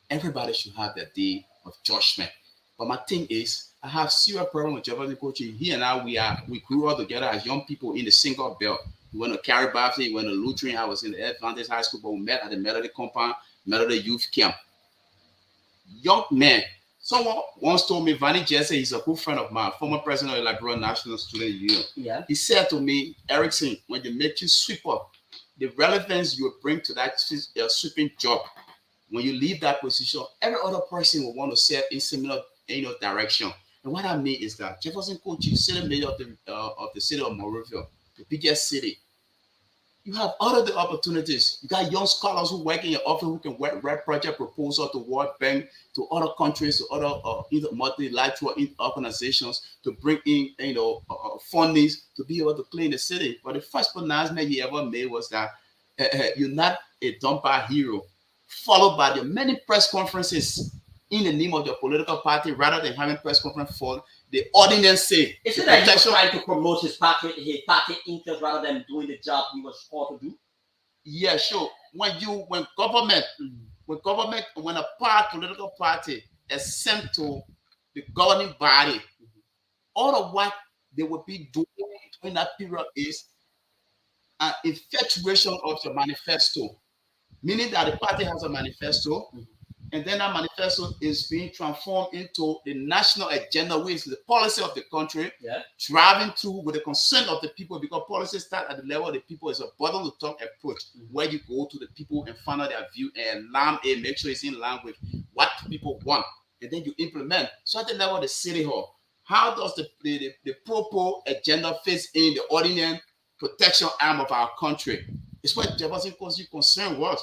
everybody should have their day of judgment. But my thing is, I have serious problem with Jefferson Kochi. He and I, we grew up together as young people in the single belt. We went to Caribbean, we went to Lutheran. I was in the Adventist High School, but we met at the Melody Compound, Melody Youth Camp. Young man. Someone once told me, Vanny Jesse, he's a good friend of mine, former president of the Liberia National Student Union. Yeah. He said to me, Erickson, when they make you sweeper, the relevance you bring to that sweeping job, when you leave that position, every other person will want to serve in similar direction. And what I mean is that Jefferson Kochi, city mayor of the city of Monrovia, the biggest city, you have all of the opportunities. You got young scholars who work in your office who can write project proposal to World Bank, to other countries, to other multilateral organizations to bring in funding to be able to play in the city. But the first pronouncement he ever made was that you're not a dumper hero, followed by the many press conferences in the name of your political party rather than having press conference for the ordinance say. Isn't that he was trying to promote his party interest rather than doing the job he was called to do? Yeah, sure. When a political party is sent to the governing body, all of what they will be doing during that period is an infatuation of the manifesto, meaning that the party has a manifesto. And then that manifesto is being transformed into the national agenda, which is the policy of the country, driving through with the consent of the people, because policy start at the level of the people. It's a bottom-to-top approach where you go to the people and find out their view and make sure it's in line with what people want. And then you implement. So at the level of the city hall, how does the proper agenda fit in the ordinance protection arm of our country? It's what Jefferson Kochi's concern was.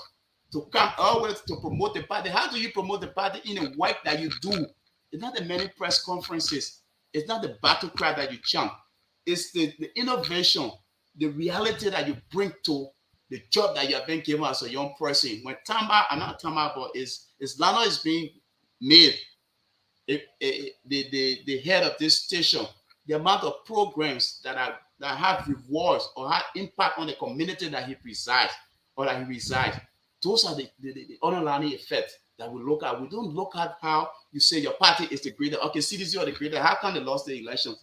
To come always to promote the party. How do you promote the party in the work that you do? It's not the many press conferences. It's not the battle cry that you chant. It's the innovation, the reality that you bring to the job that you have been given as a young person. When Lano is being made the head of this station, the amount of programs that have rewards or have impact on the community that he resides. Those are the underlying effects that we look at. We don't look at how you say your party is the greater. Okay, CDC are the greater. How come they lost the elections?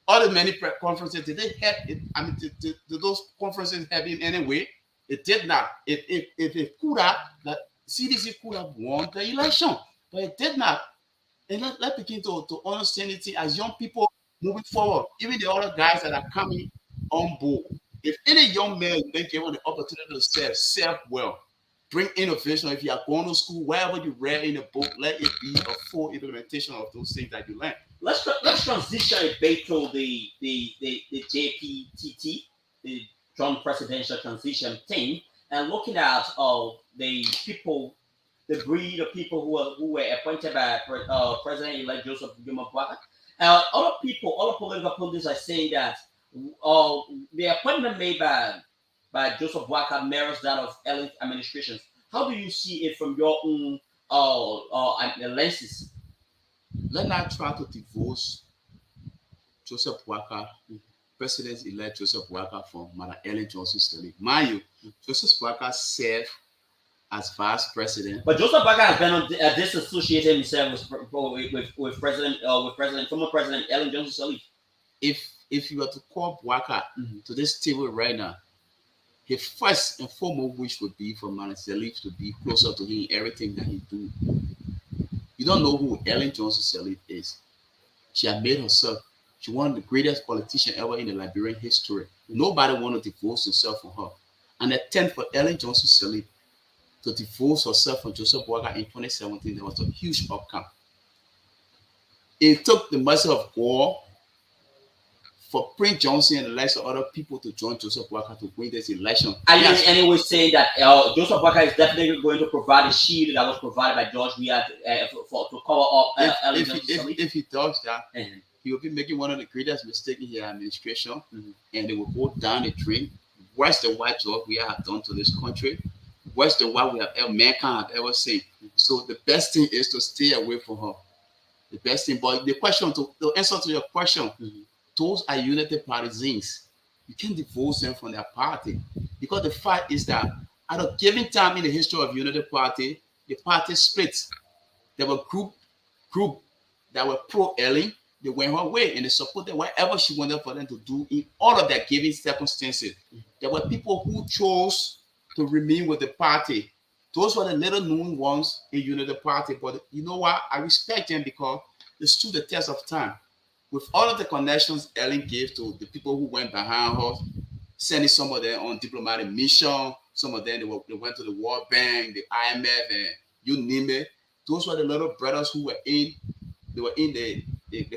All the many conferences, did they have it? I mean, did those conferences have in any way? It did not. If it could have, the CDC could have won the election, but it did not. And let's begin to understand it as young people moving forward. Even the other guys that are coming on board. If any young man you been given the opportunity to serve well, bring innovation. If you are going to school, wherever you read in a book, let it be a full implementation of those things that you learn. Let's transition a bit to the JPTT, the Trump presidential transition thing, and looking at the people, the breed of people who were appointed by President-elect Joseph Boakai. Other people, other political pundits are saying that uh, the appointment made by Joseph Boakai mirrors that of Ellen administrations. How do you see it from your own lenses? Let's not try to divorce Joseph Boakai, President-elect Joseph Boakai from Madam Ellen Johnson Sirleaf. Mind you, Joseph Boakai served as vice president. But Joseph Boakai has been disassociated himself with President former President Ellen Johnson Sirleaf. If you were to call Boakai to this table right now, his first and foremost wish would be for Madam Sirleaf to be closer to him in everything that he do. You don't know who Ellen Johnson Sirleaf is. She had made herself. She one of the greatest politician ever in the Liberian history. Nobody wanted to divorce himself from her. And attempt for Ellen Johnson Sirleaf to divorce herself from Joseph Boakai in 2017, there was a huge outcome. It took the mercy of God for Prince Johnson and the likes of other people to join Joseph Boakai to win this election. And he was saying that Joseph Boakai is definitely going to provide a shield that was provided by George Weah to cover up Ellen Johnson Sirleaf. If he does that, he will be making one of the greatest mistakes in his administration, and they will go down the drain. Worse than what George Weah have done to this country, worse than what mankind have ever seen. So the best thing is to stay away from her. The best thing, but the question to answer to your question, those are United Partisans. You can't divorce them from their party, because the fact is that at a given time in the history of United Party, the party split. There were group that were pro Ellen. They went her way and they supported whatever she wanted for them to do in all of their given circumstances. There were people who chose to remain with the party. Those were the little known ones in United Party. But you know what? I respect them because they stood the test of time. With all of the connections Ellen gave to the people who went behind her, sending some of them on diplomatic mission, some of them they went to the World Bank, the IMF, and you name it. Those were the little brothers who were in the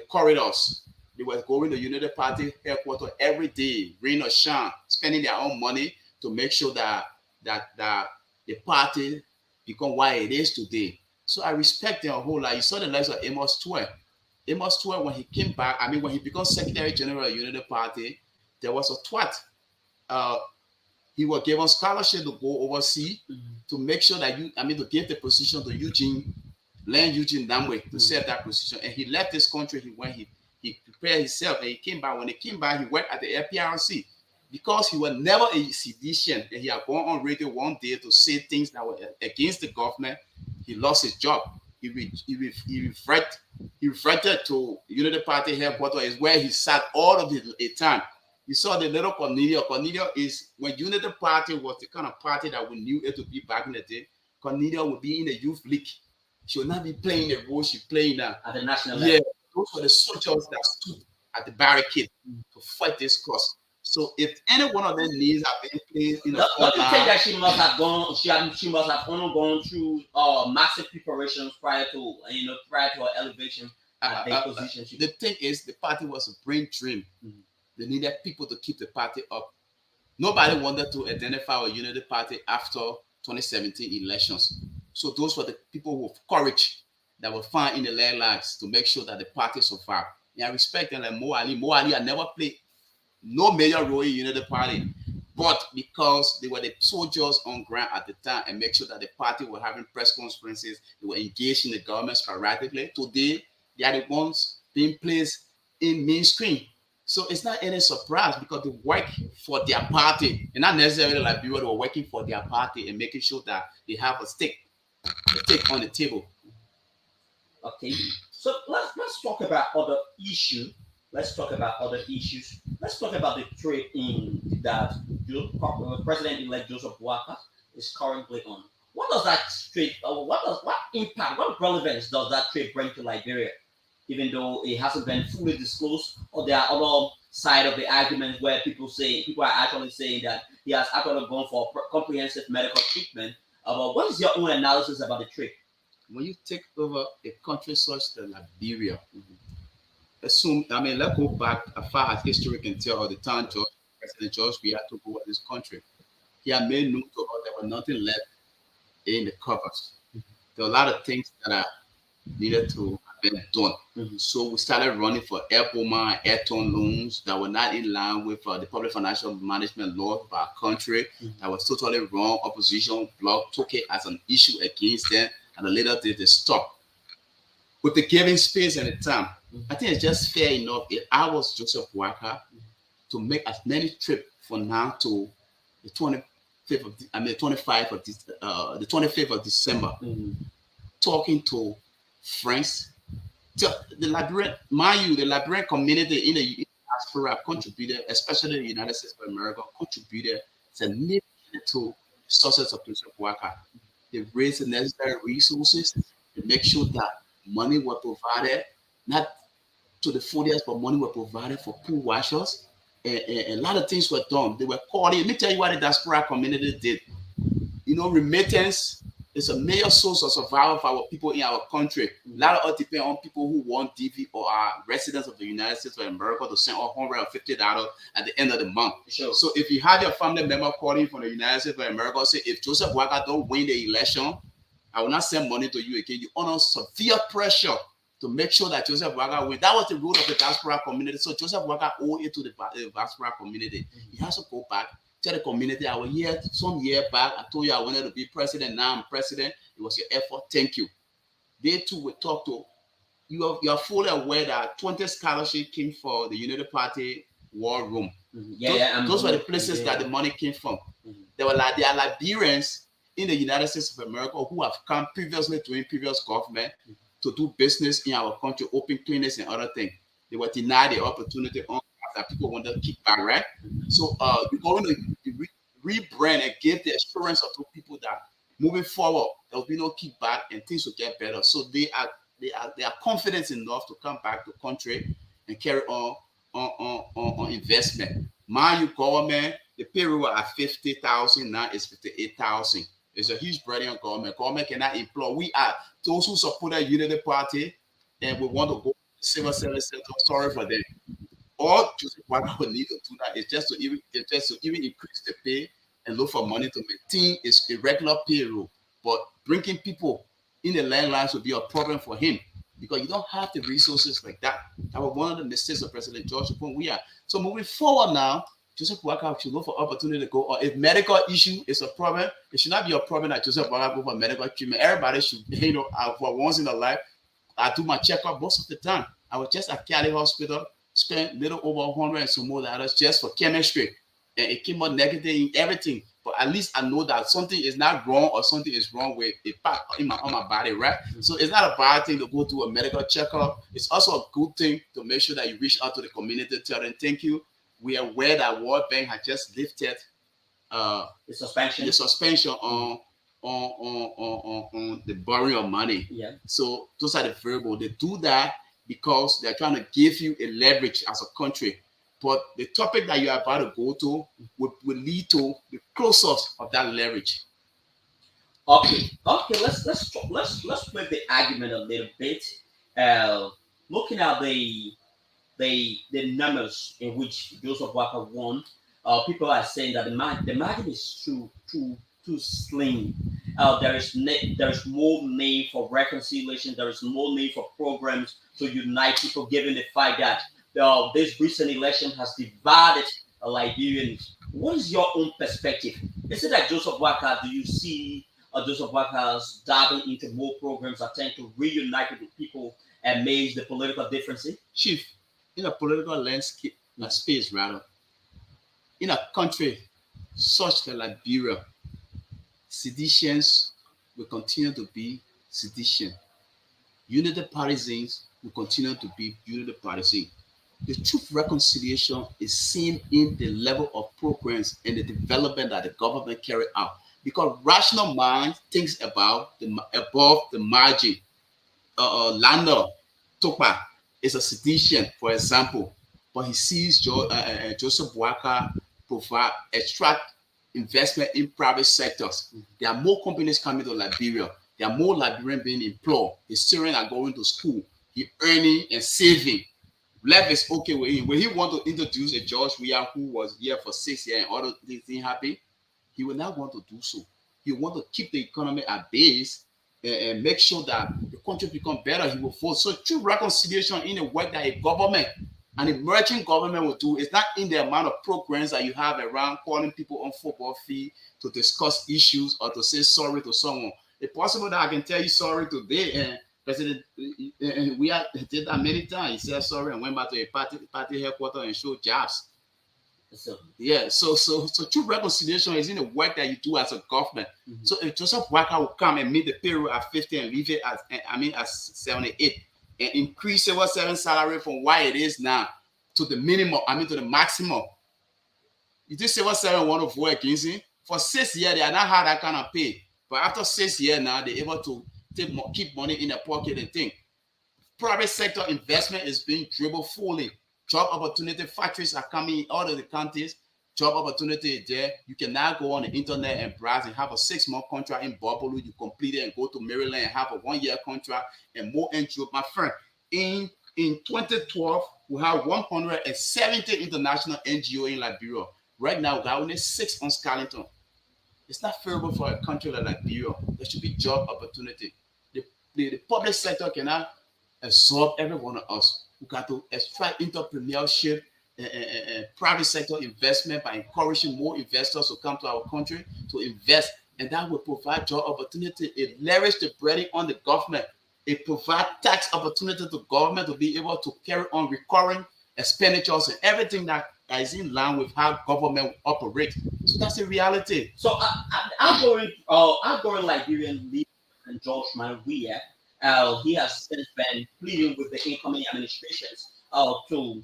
corridors. They were going to United Party headquarters every day, rain or shine, spending their own money to make sure that the party become what it is today. So I respect them a whole lot. You saw the likes of Amos Tuer. Amos Tuer, when he came back, when he became Secretary General of United Party, there was a twat. He was given scholarship to go overseas to make sure that to give the position to Eugene Damwe to serve that position. And he left this country. He prepared himself and he came back. When he came back, he worked at the FPRC because he was never a sedition. And he had gone on radio one day to say things that were against the government. He lost his job. He reverted to United Party headquarters, is where he sat all of the time. You saw the little Cornelia. Cornelia is, when United Party was the kind of party that we knew it to be back in the day, Cornelia would be in the youth league. She will not be playing the role she's playing now. At the national level. Yeah, those were the soldiers that stood at the barricade to fight this cause. So if any one of them needs have been placed in the don't you think that she must have gone? She must have only gone through massive preparations prior to her elevation at the position. The thing is, the party was a brain dream. They needed people to keep the party up. Nobody wanted to identify a Unity Party after 2017 elections. So those were the people with courage that were found in the landlines to make sure that the party survived. And I respect them like Mo Ali. Mo Ali had never played no major role in Unity Party, but because they were the soldiers on ground at the time and make sure that the party were having press conferences, they were engaged in the government sporadically. Today, they are the ones being placed in mainstream. So it's not any surprise because they work for their party and not necessarily like people who are working for their party and making sure that they have a stake on the table. Okay, so let's talk about other issues. Let's talk about the trade in that President-elect Joseph Boakai is currently on. What does that trade? What impact? What relevance does that trade bring to Liberia? even though it hasn't been fully disclosed. Or there are other side of the argument where people are actually saying that he has actually gone for comprehensive medical treatment. But what is your own analysis about the trip? When you take over a country such as Liberia, assume, I mean, let's go back as far as history can tell, the time President George Weah took over this country. He had made known to us there was nothing left in the covers. There were a lot of things that are needed to have been done. So we started running for Airpoma and Airton loans that were not in line with the public financial management law of our country. That was totally wrong. Opposition bloc took it as an issue against them, and later they stopped. With the giving space and the time, I think it's just fair enough if I was Joseph Boakai to make as many trips from now to the 25th of the 25th of December, talking to friends. The Liberian, mind you, the Liberian community in the diaspora contributed, especially the United States of America, contributed significantly to the success of Joseph Boakai. They raised the necessary resources to make sure that money was provided, not to the foodies, but money was provided for pool washers. And a lot of things were done. They were calling. Let me tell you what the diaspora community did. You know, remittance is a major source of survival for our people in our country. A lot of us depend on people who want DV or are residents of the United States of America to send $150 at the end of the month. Sure. So if you have your family member calling from the United States of America, say, if Joseph Boakai don't win the election, I will not send money to you again. You under severe pressure to make sure that Joseph Boakai wins. That was the rule of the diaspora community. So Joseph Boakai owed it to the diaspora community. He has to go back, tell the community, I was here some year back. I told you I wanted to be president. Now I'm president. It was your effort. Thank you. They too will talk to you. You are fully aware that 20 scholarships came for the Unity Party War Room. Those were the places that the money came from. There are Liberians in the United States of America who have come previously during previous government to do business in our country, open clinics and other things. They were denied the opportunity on that people wanted to kick back, right? So we're going to rebrand and give the assurance of those people that moving forward there will be no kickback and things will get better. So they are confident enough to come back to country and carry on investment. Mind you, government, the payroll at 50,000 now is 58,000. It's a huge burden on government. Government cannot employ. We are those who support the Unity Party and we want to go to the civil service sector. Sorry for them. All Joseph Boakai will need to do that is just to even increase the pay and look for money to maintain its irregular payroll. But bringing people in the landlines will be a problem for him because you don't have the resources like that. That was one of the mistakes of President George Weah. So moving forward now, Joseph Boakai should look for opportunity to go. Or if medical issue is a problem, it should not be a problem that Joseph Boakai go for medical treatment. Everybody should, for once in their life, I do my checkup most of the time. I was just at Cali Hospital, spent a little over 100 and some more dollars just for chemistry. And it came out negative in everything. But at least I know that something is not wrong or something is wrong with a part on my body, right? So it's not a bad thing to go to a medical checkup. It's also a good thing to make sure that you reach out to the community, tell them thank you. We are aware that World Bank has just lifted the suspension on the borrowing of money. Yeah. So those are the variables. They do that because they're trying to give you a leverage as a country. But the topic that you are about to go to will lead to the close-ups of that leverage. Okay. Let's flip the argument a little bit. Looking at the numbers in which Joseph Boakai won, people are saying that the margin is too slim. There is more need for reconciliation. There is more need for programs to unite people, given the fact that this recent election has divided Liberians. What is your own perspective? Is it that Joseph Boakai, do you see Joseph Boakai's diving into more programs that tend to reunite with the people and amidst the political differences? Chief, in a political landscape, space rather, in a country such as Liberia, seditions will continue to be sedition. Unity partisans will continue to be unity partisans. The truth reconciliation is seen in the level of programs and the development that the government carry out. Because rational mind thinks about above the margin. Lando, Topa, is a sedition, for example, but he sees Joseph Boakai provide extract investment in private sectors. There are more companies coming to Liberia. There are more Liberians being employed. His children are going to school. He earning and saving. Life is okay with him. When he want to introduce a George Weah who was here for 6 years and all those things didn't happen, he will not want to do so. He want to keep the economy at base and make sure that the country become better. He will vote. So true reconciliation in the work that a government, an emerging government will do, is not in the amount of programs that you have around calling people on football field to discuss issues or to say sorry to someone. It's possible that I can tell you sorry today, and President we did that many times. He said sorry and went back to a party headquarters and showed jobs. So, Yeah, so true reconciliation is in the work that you do as a government. So if Joseph Boakai will come and meet the payroll at 50 and leave it at 78 and increase civil servant salary from what it is now to the minimum, to the maximum. You think civil servant want to vote against him? For 6 years, they are not had that kind of pay. But after 6 years now, they're able to keep money in their pocket and think. Private sector investment is being dribbled fully. Job opportunity factories are coming in all of the counties. Job opportunity is there. You can now go on the internet and browse and have a 6-month contract in Buffalo. You complete it and go to Maryland and have a 1-year contract and more NGO. My friend, in 2012, we have 170 international NGO in Liberia. Right now, we got only 6 on Scarleton. It's not favorable for a country like Liberia. There should be job opportunity. The public sector cannot absorb every one of us. We got to extract entrepreneurship and private sector investment by encouraging more investors to come to our country to invest, and that will provide job opportunity. It leverage the burden on the government. It provides tax opportunity to government to be able to carry on recurring expenditures and everything that is in line with how government operates. So that's the reality. So outgoing Liberian leader and George Weah, he has since been pleading with the incoming administrations to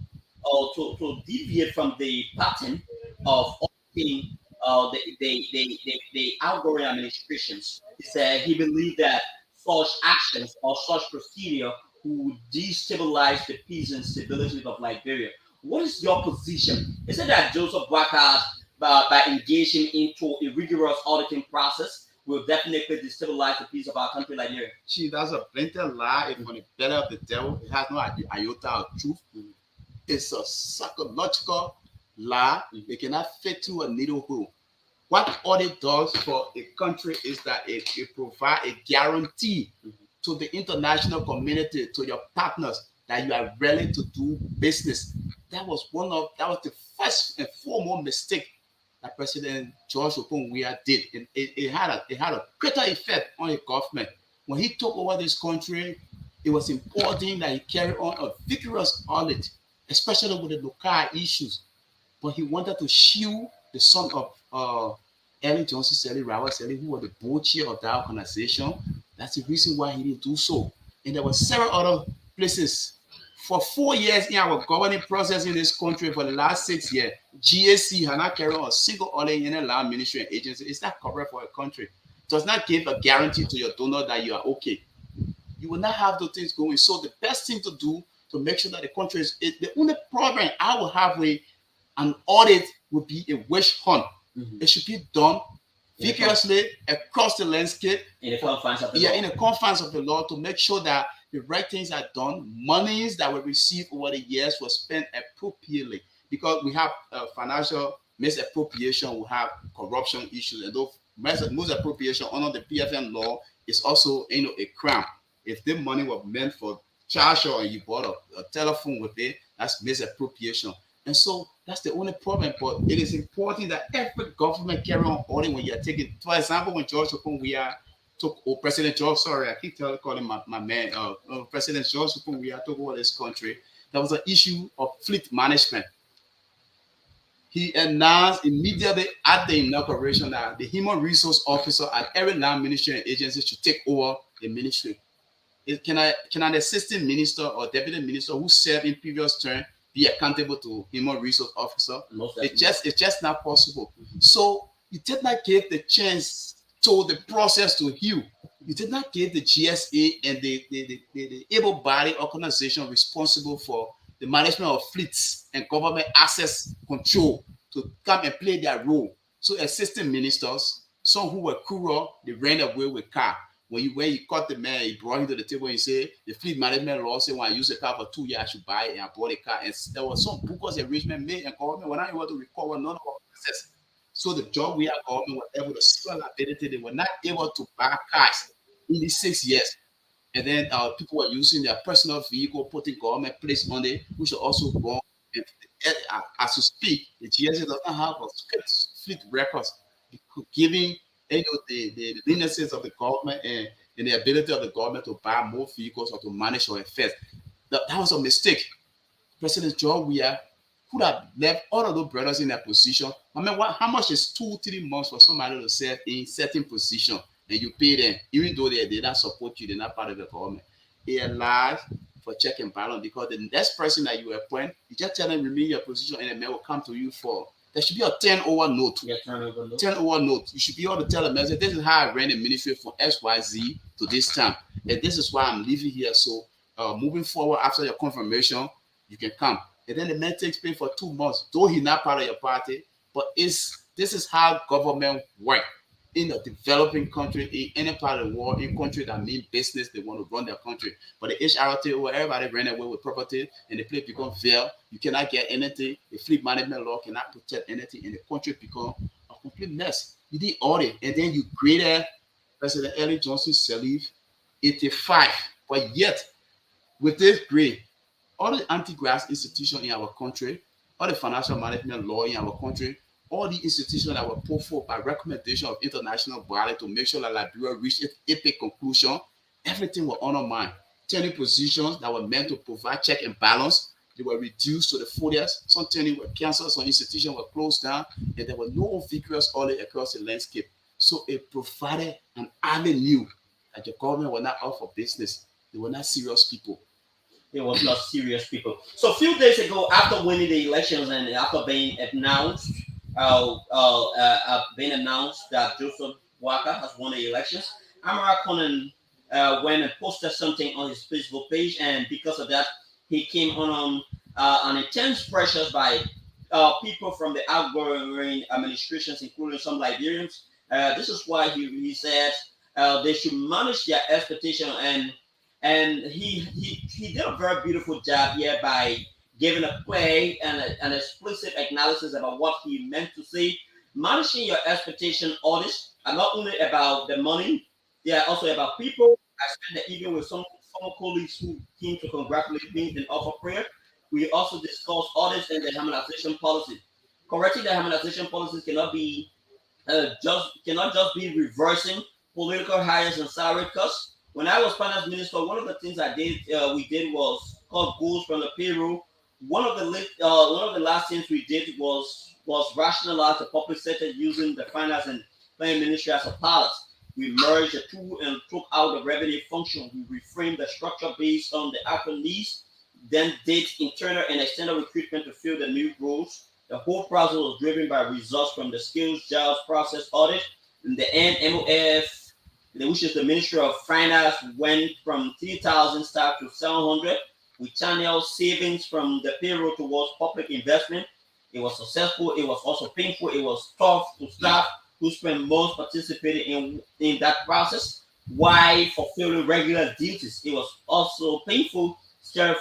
deviate from the pattern of auditing the outgoing administrations. He said he believed that such actions or such procedure would destabilize the peace and stability of Liberia. What is your position? Is it that Joseph Boakai, by engaging into a rigorous auditing process, will definitely destabilize the peace of our country, Liberia? Gee, that's a blatant lie. It's on the belly of the devil. It has no iota of truth. It's a psychological lie. It cannot fit through a needle hole. What audit does for a country is that it provides a guarantee to the international community, to your partners, that you are ready to do business. That was the first and foremost mistake that President George Weah did. It had a greater effect on the government. When he took over this country, it was important that he carry on a vigorous audit, especially with the local issues. But he wanted to shield the son of Ellen Johnson Sirleaf, Robert Sirleaf, who was the board chair of that organization. That's the reason why he didn't do so. And there were several other places. For 4 years in our governing process in this country, for the last 6 years, GAC has not carried on a single audit in a land ministry and agency. It's not correct for a country. It does not give a guarantee to your donor that you are okay. You will not have those things going. So the best thing to do to make sure that the country is the only problem I will have with an audit would be a witch hunt. It should be done vigorously across the landscape. In the confines of the law. In the confines of the law, to make sure that the right things are done. Monies that were received over the years were spent appropriately, because we have financial misappropriation, we have corruption issues, and those misappropriation under the PFM law is also a crime. If the money was meant for charge or you bought a telephone with it, that's misappropriation. And so that's the only problem. But it is important that every government carry on audit when you're taking, for example, when George Weah President George, sorry, I keep calling my man, President George Weah took over this country. There was an issue of fleet management. He announced immediately at the inauguration that the human resource officer at every land ministry and agency should take over the ministry. Can an assistant minister or deputy minister who served in previous term be accountable to human resource officer? It's just not possible. So you did not give the chance to the process to heal. You did not give the GSA and the able-bodied organization responsible for the management of fleets and government access control to come and play their role. So assistant ministers, some who were cruel, they ran away with car. When you caught the man, you brought him to the table and you say the fleet management law say when I use a car for 2 years, I should buy it, and I bought a car. And there was some bogus arrangement made and government were not able to recover none of our assets. So the job we are government were able to sell liability. They were not able to buy cars in these 6 years. And then people were using their personal vehicle, putting government plates on it, which are also wrong. And as you speak, the GSA does not have a fleet records, giving the leniencies of the government and the ability of the government to buy more vehicles or to manage your affairs. That was a mistake. President John Weah could have left all of those brothers in their position. I mean, how much is 2-3 months for somebody to serve in certain position and you pay them, even though they did not support you, they're not part of the government? They alive for check and balance because the next person that you appoint, you just tell them remain your position and the man will come to you for. There should be a 10-over note. Yeah, turnover note. 10-over note. You should be able to tell them, this is how I ran the ministry from XYZ to this time. And this is why I'm leaving here. So moving forward after your confirmation, you can come. And then the man takes pay for 2 months, though he's not part of your party. But this is how government work in a developing country, in any part of the world, in country that mean business, they want to run their country. But the HRT, where everybody ran away with property and the place become veil, you cannot get anything. The fleet management law cannot protect anything, and the country become a complete mess. You did audit, and then you created President Ellen Johnson Sirleaf, 85. But yet, with this grade, all the anti-graft institutions in our country, all the financial management law in our country, all the institutions that were put forth by recommendation of international body to make sure that Liberia reached its epic conclusion, everything was undermined. 10 positions that were meant to provide check and balance, they were reduced to the 40s. Some 10 were canceled, some institutions were closed down, and there were no vigorous audit across the landscape. So it provided an avenue that the government were not out for business. They were not serious people. They were not serious people. So a few days ago, after winning the elections and after being announced, that Joseph Walker has won the elections, Amara Conan went and posted something on his Facebook page, and because of that, he came on an intense pressures by people from the outgoing administrations, including some Liberians. This is why he said they should manage their expectation, and he did a very beautiful job here by giving a play and an explicit analysis about what he meant to say. Managing your expectation audits are not only about the money, they are also about people. I spent the evening with some former colleagues who came to congratulate me and offer prayer. We also discussed audits and the harmonization policy. Correcting the harmonization policies cannot just be reversing political hires and salary cuts. When I was finance minister, one of the things we did was cut goals from the payroll. One of the last things we did was rationalize the public sector using the finance and planning ministry as a pilot. We merged the two and took out the revenue function. We reframed the structure based on the actual needs, then did internal and external recruitment to fill the new roles. The whole process was driven by results from the skills jobs process audit. In the end, MOF, which is the Ministry of Finance, went from 3,000 staff to 700. We channeled savings from the payroll towards public investment. It was successful. It was also painful. It was tough to staff who spent months participating in that process while fulfilling regular duties. It was also painful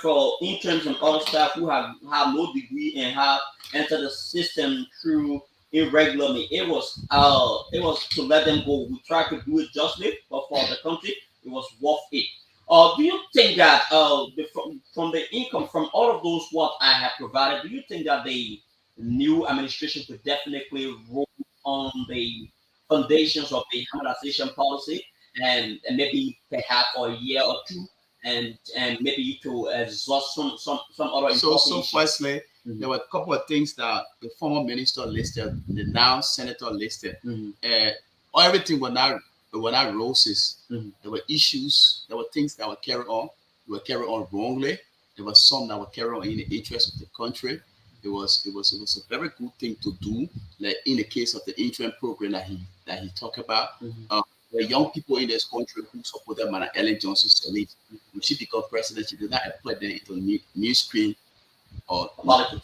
for interns and other staff who have no degree and have entered the system through irregularly. It was to let them go. We tried to do it justly, but for the country, it was worth it. Do you think that from the income from all of those what I have provided, do you think that the new administration could definitely roll on the foundations of the harmonization policy and maybe perhaps for a year or two and maybe to exhaust some other important So firstly, there were a couple of things that the former minister listed, the now senator listed. Everything were not roses. There were issues. There were things that were carried on. They were carried on wrongly. There were some that were carried on in the interest of the country. It was a very good thing to do. Like in the case of the interim program that he talked about, the young people in this country who supported Madam Ellen Johnson Sirleaf. When she became president, she did not employ them into mainstream or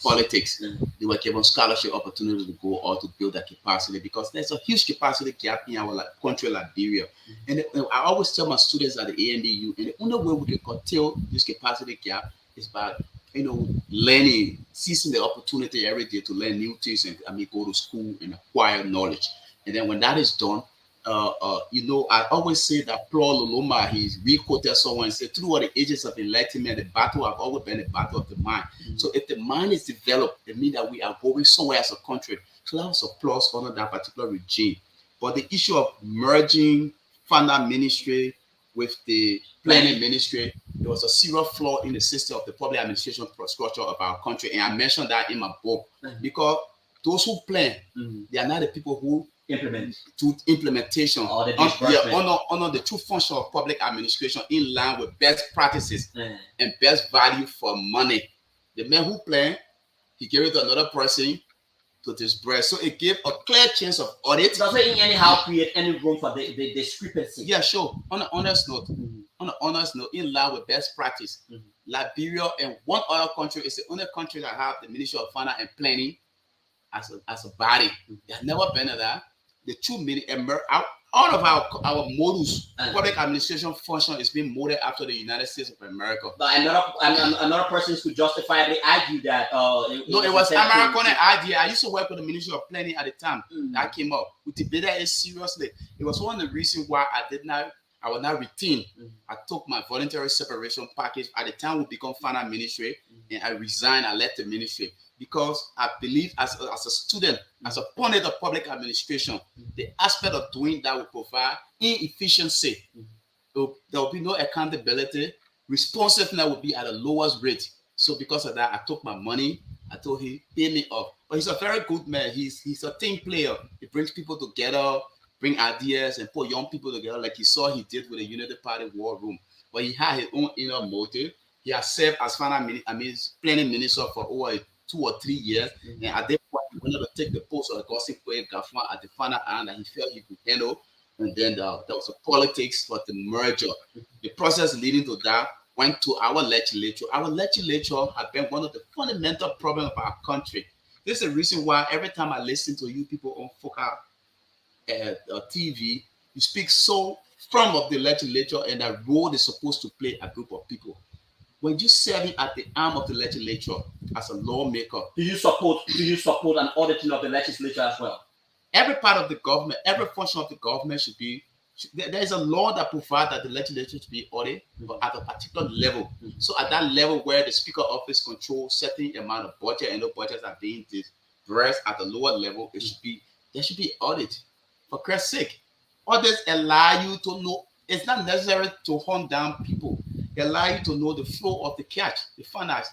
politics. They were given scholarship opportunity to go or to build that capacity because there's a huge capacity gap in our country, Liberia. And I always tell my students at the AMDU, and the only way we can curtail this capacity gap is by learning, seizing the opportunity every day to learn new things and go to school and acquire knowledge. And then when that is done, I always say that Paul Loloma, he's re-quoted someone and said, through all the ages of enlightenment, the battle have always been the battle of the mind. So if the mind is developed, it means that we are going somewhere as a country. So that was applause under that particular regime. But the issue of merging Fana ministry with the planning ministry, there was a serious flaw in the system of the public administration structure of our country. And I mentioned that in my book because those who plan, they are not the people who implement to implementation or the honor the true function of public administration in line with best practices and best value for money. The man who plan, he gave it to another person to disburse. So it gave a clear chance of audit. Does it anyhow create any room for the discrepancy? Yeah, sure. On an honest note, in line with best practice, Liberia and one other country is the only country that have the Ministry of Finance and Planning as a body. They have never been at that. The two all of our models, public administration function is being modeled after the United States of America. But another person could justifiably argue that it was American idea. I used to work with the Ministry of Planning at the time. That came up. We debated it seriously. It was one of the reasons why I was not retained. I took my voluntary separation package. At the time we become finance ministry, and I resigned. I left the ministry. Because I believe as a student, as a pundit of public administration, the aspect of doing that will provide inefficiency. There will be no accountability. Responsiveness will be at the lowest rate. So because of that, I took my money. I told him, pay me off. But he's a very good man. He's a team player. He brings people together, bring ideas, and put young people together like he saw he did with the Unity Party War Room. But he had his own inner motive. He has served as planning minister for over 2 or 3 years, and at that point, he wanted to take the post of the gossip government at the final end that he felt he could handle. And then there was a politics for the merger. The process leading to that went to our legislature. Our legislature has been one of the fundamental problems of our country. This is the reason why every time I listen to you people on Focal TV, you speak so firm of the legislature and that role they're supposed to play a group of people. When you serving at the arm of the legislature as a lawmaker, do you support an auditing of the legislature as well? Every part of the government, every function of the government should be. There is a law that provides that the legislature should be audited, but at a particular level. So at that level where the Speaker office controls certain amount of budget and the budgets are being disbursed at the lower level, there should be audit. For Christ's sake, audits allow you to know. It's not necessary to hunt down people. They allow you to know the flow of the cash, the finance,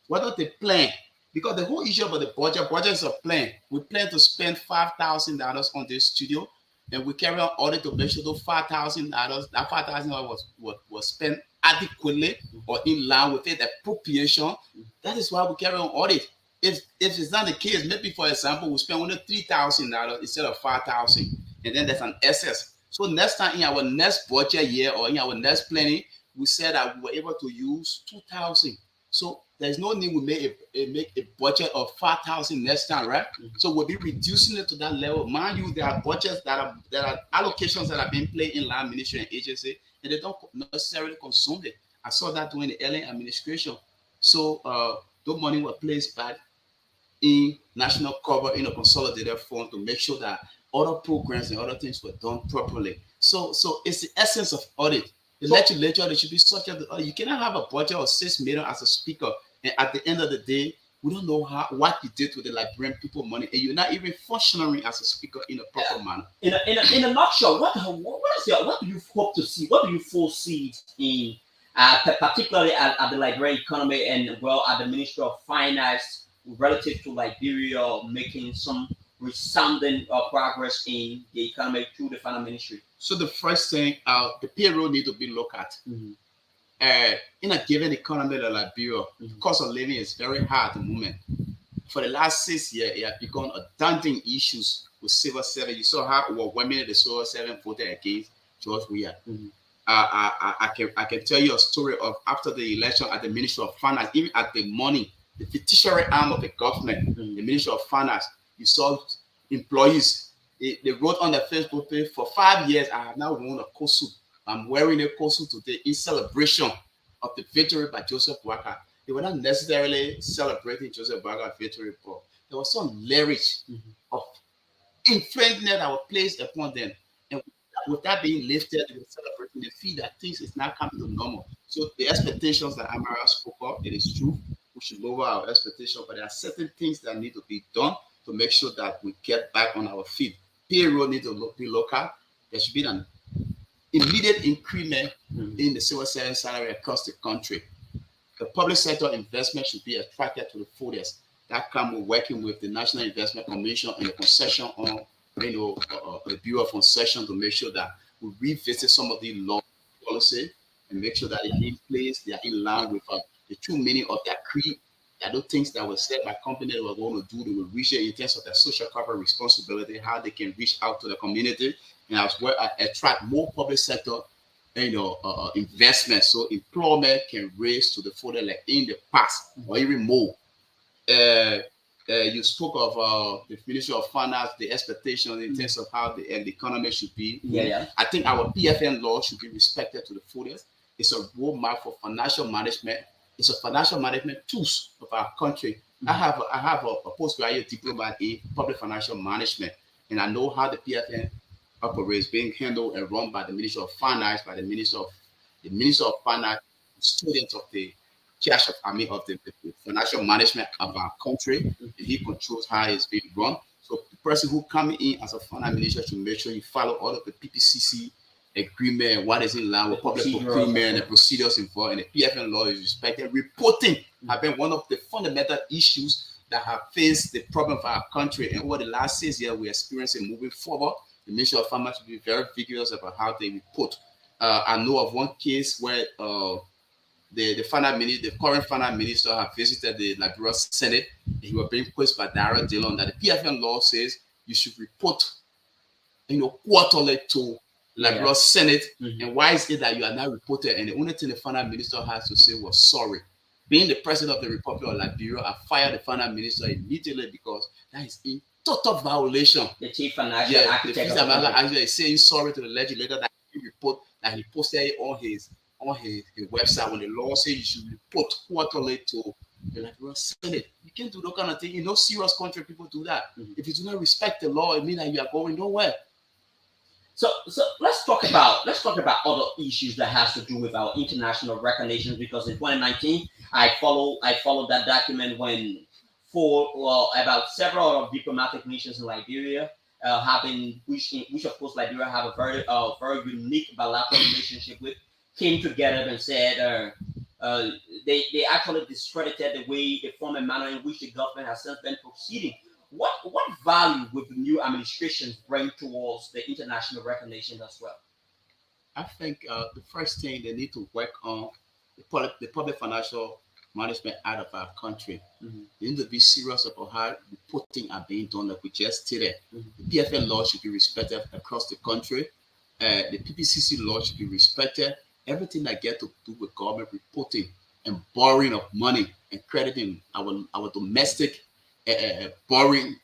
whether they plan. Because the whole issue about the budget is a plan. We plan to spend $5,000 on this studio, and we carry on audit to make sure those $5,000, that $5,000 was spent adequately or in line with it, appropriation. That is why we carry on audit. If it's not the case, maybe for example, we spend only $3,000 instead of $5,000, and then there's an excess. So next time in our next budget year or in our next planning, we said that we were able to use 2,000. So there's no need we make a budget of 5,000 next time, right? So we'll be reducing it to that level. Mind you, there are budgets there are allocations that are being played in land ministry and agency, and they don't necessarily consume it. I saw that during the early administration. So the money was placed back in national cover in a consolidated fund to make sure that other programs and other things were done properly. So it's the essence of audit. The legislature, they should be subject to. You cannot have a budget of $6 million as a speaker, and at the end of the day, we don't know what you did with the Liberian people money, and you're not even functioning as a speaker in a proper manner. In a nutshell, what do you hope to see? What do you foresee in particularly at the Liberian economy and at the Ministry of Finance relative to Liberia making some resounding progress in the economy through the finance ministry? So the first thing, the payroll need to be looked at. In a given economy like Liberia, the cost of living is very high at the moment. For the last 6 years, it has become a daunting issues with civil service. You saw how overwhelmingly the civil service voted against George Weah. Mhm. I can tell you a story of after the election at the Ministry of Finance, even at the morning, the fiduciary arm of the government, Mhm. the Ministry of Finance, you saw employees. They wrote on their Facebook page, for 5 years, I have now worn a coat suit. I'm wearing a coat suit today in celebration of the victory by Joseph Boakai. They were not necessarily celebrating Joseph Boakai's victory, but there was some lyrics Mhm. of influence that were placed upon them. And with that being lifted, they were celebrating the feel that things is now coming to normal. So the expectations that Amara spoke of, it is true. We should lower our expectations, but there are certain things that need to be done to make sure that we get back on our feet. Payroll needs to be local. There should be an immediate increment in the civil service salary across the country. The public sector investment should be attracted to the fullest. That comes with working with the National Investment Commission and the concession on, the Bureau of Concession to make sure that we revisit some of the law policy and make sure that they are in place, they are in line with the true meaning of their creed. There are those things that were said by companies that were going to do, they will reach it in terms of their social corporate responsibility, how they can reach out to the community, and as well as attract more public sector investment so employment can raise to the further like in the past or even more. You spoke of the Ministry of Finance, the expectations in terms of how the economy should be. Yeah. I think our PFN law should be respected to the fullest. It's a roadmap for financial management. It's a financial management tools of our country. I have a postgraduate diploma in public financial management, and I know how the PFN operates, being handled and run by the Ministry of Finance, by the Minister of Finance, students of the cash of the financial management of our country, and he controls how it's being run. So the person who coming in as a finance minister should make sure you follow all of the PPCC agreement, what is in line with public procurement and the procedures involved, and the PFN law is respected. Reporting have been one of the fundamental issues that have faced the problem for our country, and over the last 6 years we're experiencing moving forward. The Ministry of Finance should be very vigorous about how they report. I know of one case where the current finance minister have visited the Liberia Senate, and he was being quizzed by Dara Dillon that the PFN law says you should report, quarterly to Liberia Senate. And why is it that you are not reported? And the only thing the finance minister has to say was sorry. Being the president of the Republic of Liberia, I fired the finance minister immediately because that is in total violation. The chief financial architect. The chief financial architect is saying sorry to the legislator that he report that he posted it on his website when the law says you should report quarterly to the Liberia Senate. You can't do that kind of thing. In no serious country, people do that. If you do not respect the law, it means that you are going nowhere. So let's talk about other issues that has to do with our international recognition, because in 2019 I followed that document when about several of diplomatic missions in Liberia which of course Liberia have a very unique bilateral relationship with, came together and said they actually discredited the form and manner in which the government has since been proceeding. What value would the new administrations bring towards the international recognition as well? I think the first thing they need to work on the public financial management out of our country. They need to be serious about how reporting are being done, like we just stated. The PFN law should be respected across the country. The PPCC law should be respected. Everything that gets to do with government reporting and borrowing of money and crediting our domestic borrowing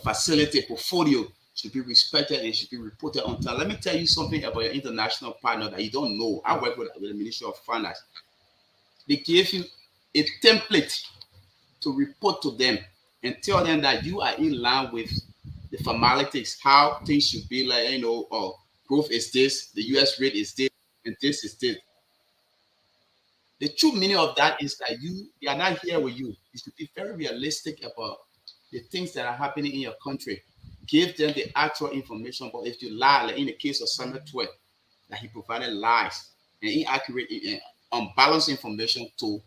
facility portfolio should be respected and should be reported on time. Let me tell you something about your international partner that you don't know. I work with the Ministry of Finance. They gave you a template to report to them and tell them that you are in line with the formalities, how things should be, like, growth is this, the US rate is this, and this is this. The true meaning of that is that they are not here with you. You should be very realistic about the things that are happening in your country. Give them the actual information. But if you lie, like in the case of Samuel Twe, that he provided lies and inaccurate and unbalanced information to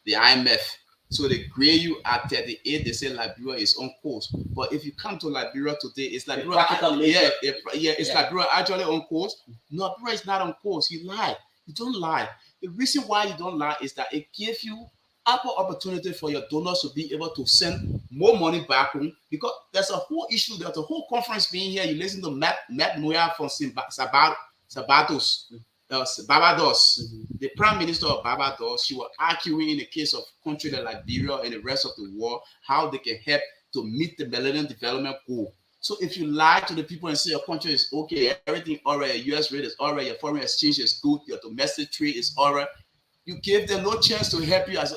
the IMF. So they grade you at 38. They say Liberia is on course. But if you come to Liberia today, it's Liberia. Liberia actually on course. No, Liberia is not on course. You lie. You don't lie. The reason why you don't lie is that it gives you ample opportunity for your donors to be able to send more money back home, because there's a whole issue. There's a whole conference being here. You listen to Matt Moya from Barbados. Barbados. Mhm. The Prime Minister of Barbados, she was arguing in the case of country like Liberia and the rest of the world how they can help to meet the Millennium Development Goal. So if you lie to the people and say your country is okay, everything all right, your US rate is all right, your foreign exchange is good, your domestic trade is all right, you give them no chance to help you as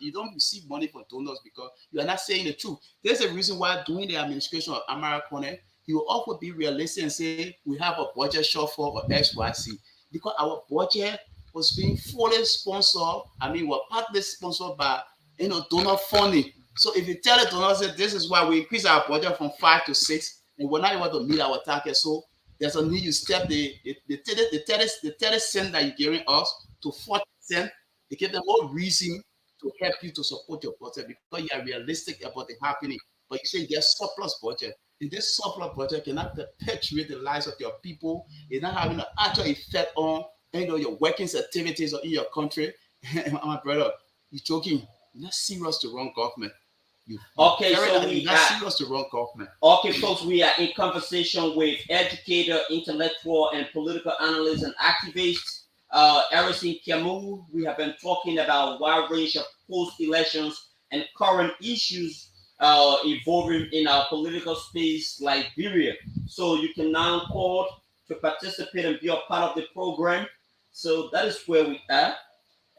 you don't receive money from donors because you are not saying the truth. There's a reason why during the administration of Amara Kone, he will often be realistic and say we have a budget shortfall or XYZ because our budget was being fully sponsored. I mean, we're partly sponsored by donor funding. So if you tell the donors that this is why we increase our budget from 5 to 6, and we're not able to meet our target, so there's a need you step the 30 cent that you're giving us to 40%. They give them more reason to help you to support your budget because you are realistic about the happening. But you say there's surplus budget. And this surplus budget cannot perpetuate the lives of your people. It's not having an actual effect on your working activities or in your country. My brother, you're joking. You're not serious to run government. Okay, You're so not serious to run government. Okay, folks, we are in conversation with educator, intellectual, and political analyst and activist, Ericson Kiamu. We have been talking about a wide range of post-elections and current issues evolving in our political space, Liberia. So you can now call to participate and be a part of the program. So that is where we are.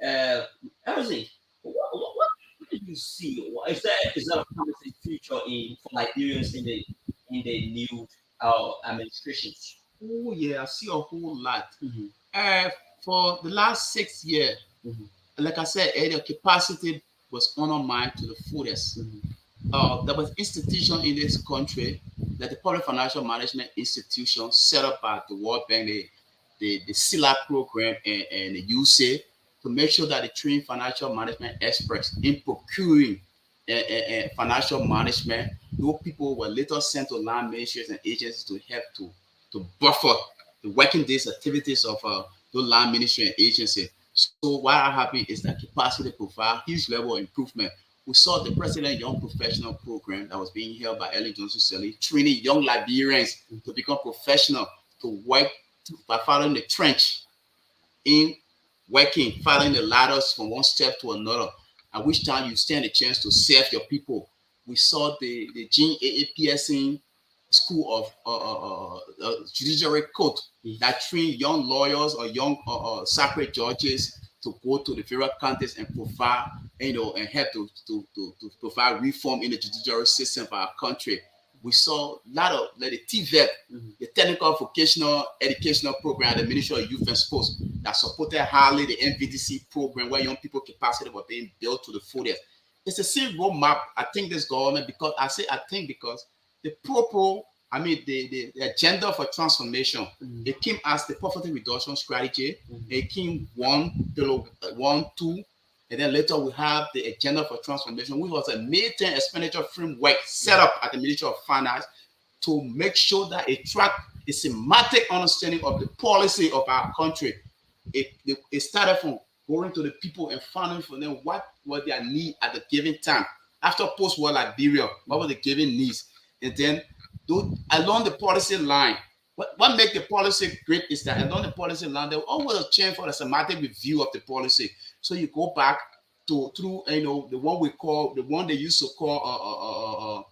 Ericson, what do you see? Is that a promising future for Liberians in the new administrations? Oh yeah, I see a whole lot. Mm-hmm. For the last 6 years, Mm-hmm. like I said earlier, capacity was undermined to the fullest. Mm-hmm. There was institution in this country that the Public Financial Management Institution set up by the World Bank, the CILA program and the USAID to make sure that they train financial management experts in procuring financial management. Those people were later sent to land ministries and agencies to help to buffer the working days activities of those land ministry and agencies. So what happened is that capacity provide huge level of improvement. We saw the President Young Professional Program that was being held by Ellen Johnson Sirleaf, training young Liberians to become professional, to work by following the trench in working, following the ladders from one step to another, at which time you stand a chance to serve your people. We saw the Jean A.A. School of Judiciary Code that train young lawyers or young sacred judges to go to the various counties and provide, and help to provide reform in the judiciary system for our country. We saw a lot of the TVET, the Technical Vocational Educational Program at the Ministry of Youth and Sports that supported highly the NVDC program where young people capacity were being built to the fullest. It's the same roadmap, I think, this government, because I think because the the agenda for transformation, it came as the poverty reduction strategy. It came 1, 2, and then later we have the agenda for transformation, which was a midterm expenditure framework set up at the Ministry of Finance to make sure that it tracked a semantic understanding of the policy of our country. It started from going to the people and finding from them what was their need at the given time. After post-war Liberia, what were the given needs? And then along the policy line, what makes the policy great is that along the policy line, there will always a chance for a semantic review of the policy. So you go back through the one they used to call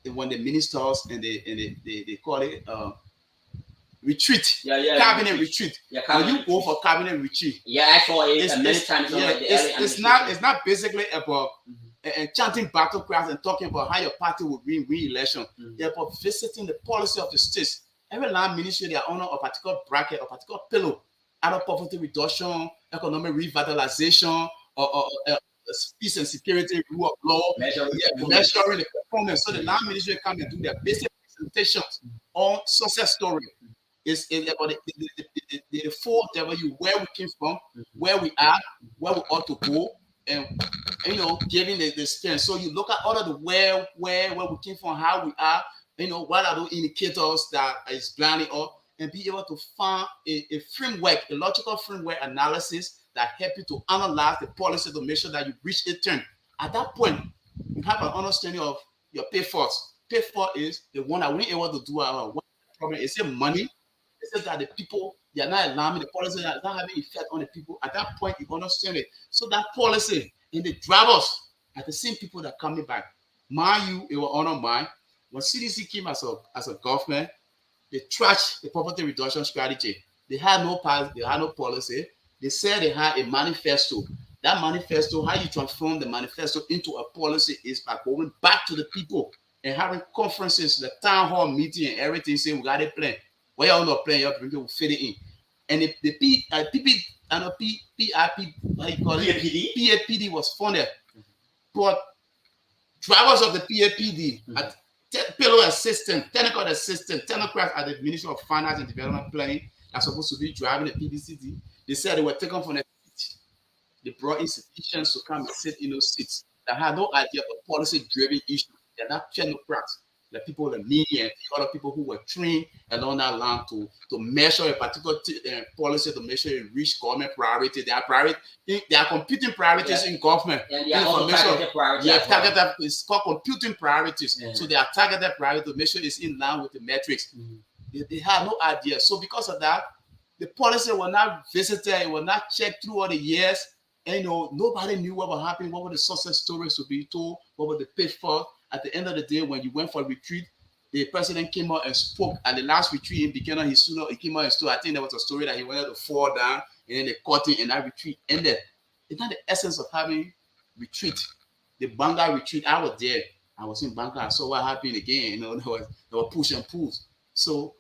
when the ministers and they call it retreat. Cabinet retreat. Yeah, when you go for cabinet retreat. Yeah, I saw it many times. It's not basically about chanting battle cries and talking about how your party will win re-election. They're about visiting the policy of the states. Every land ministry, they are under a particular bracket, a particular pillar, either poverty reduction, economic revitalization, or peace and security, rule of law, measuring the performance. So the land ministry come and do their basic presentations on success story. It's about the four W, where we came from, where we are, where we ought to go, and giving the strength. So you look at all of the where we came from, how we are, what are those indicators that is blinding up, and be able to find a framework, a logical framework analysis that help you to analyze the policy to make sure that you reach a turn. At that point, you have an understanding of your pay force. Pay for is the one that we ain't able to do our one problem. Is it money? It says that the people, they are not alarming, the policy is not having effect on the people. At that point, you understand it. So that policy and the drivers are the same people that coming back. Mind you, it will honor mine. When CDC came as a government, they trashed the poverty reduction strategy. They had no path, they had no policy. They said they had a manifesto. That manifesto, how you transform the manifesto into a policy is by going back to the people and having conferences, the town hall meeting and everything, saying we got a plan. Where y'all not playing, your people will fit it in. And the PIP, how you call it? PAPD? PAPD was funded. But drivers of the PAPD, payroll assistant, technical assistant, technocrats at the Ministry of Finance and Development Planning are supposed to be driving the PDCD. They said they were taken from the seat. They brought institutions to come and sit in those seats that had no idea of policy-driven issues. They're not technocrats. The people, the media, and the other people who were trained along that line to measure a particular policy, to measure a reach government priority. They are computing priorities in government. And they are also targeted priorities. Yeah, targeted. It's called computing priorities. Yeah. So they are targeted priorities to make sure it's in line with the metrics. They have no idea. So because of that, the policy was not visited. It was not checked through all the years. And nobody knew what was happening. What were the success stories to be told? What were the pitfalls? At the end of the day, when you went for a retreat, the president came out and spoke. At the last retreat in Buchanan, he came out and stood. I think there was a story that he wanted to fall down, and then they caught him, and that retreat ended. It's not the essence of having retreat. The Banga retreat, I was there. I was in Banga. I saw what happened again. There were push and pulls. So,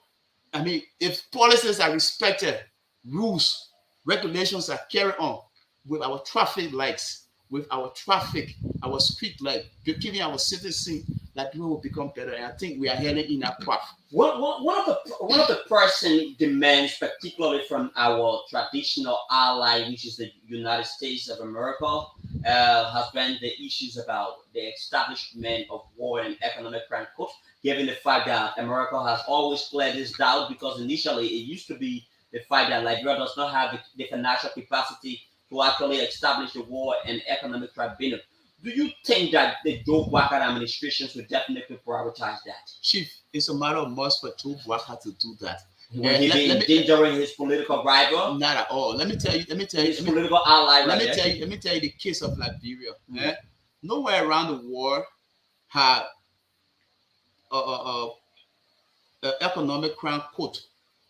I mean, if policies are respected, rules, regulations are carried on with our traffic lights, with our traffic, our street light, giving our citizens that people will become better. And I think we are heading in that path. One of the pressing demands, particularly from our traditional ally, which is the United States of America, has been the issues about the establishment of war and economic crime court, given the fact that America has always cleared this doubt, because initially it used to be the fact that Liberia does not have the financial capacity to actually establish the war and economic tribunal. Do you think that the Joe Biden administrations will definitely prioritize that? Chief, it's a matter of must for Joe Biden to do that. Will he be endangering his political rival? Not at all. Let me tell you. His political ally. Let me tell you the case of Liberia. Nowhere around the world had economic crime court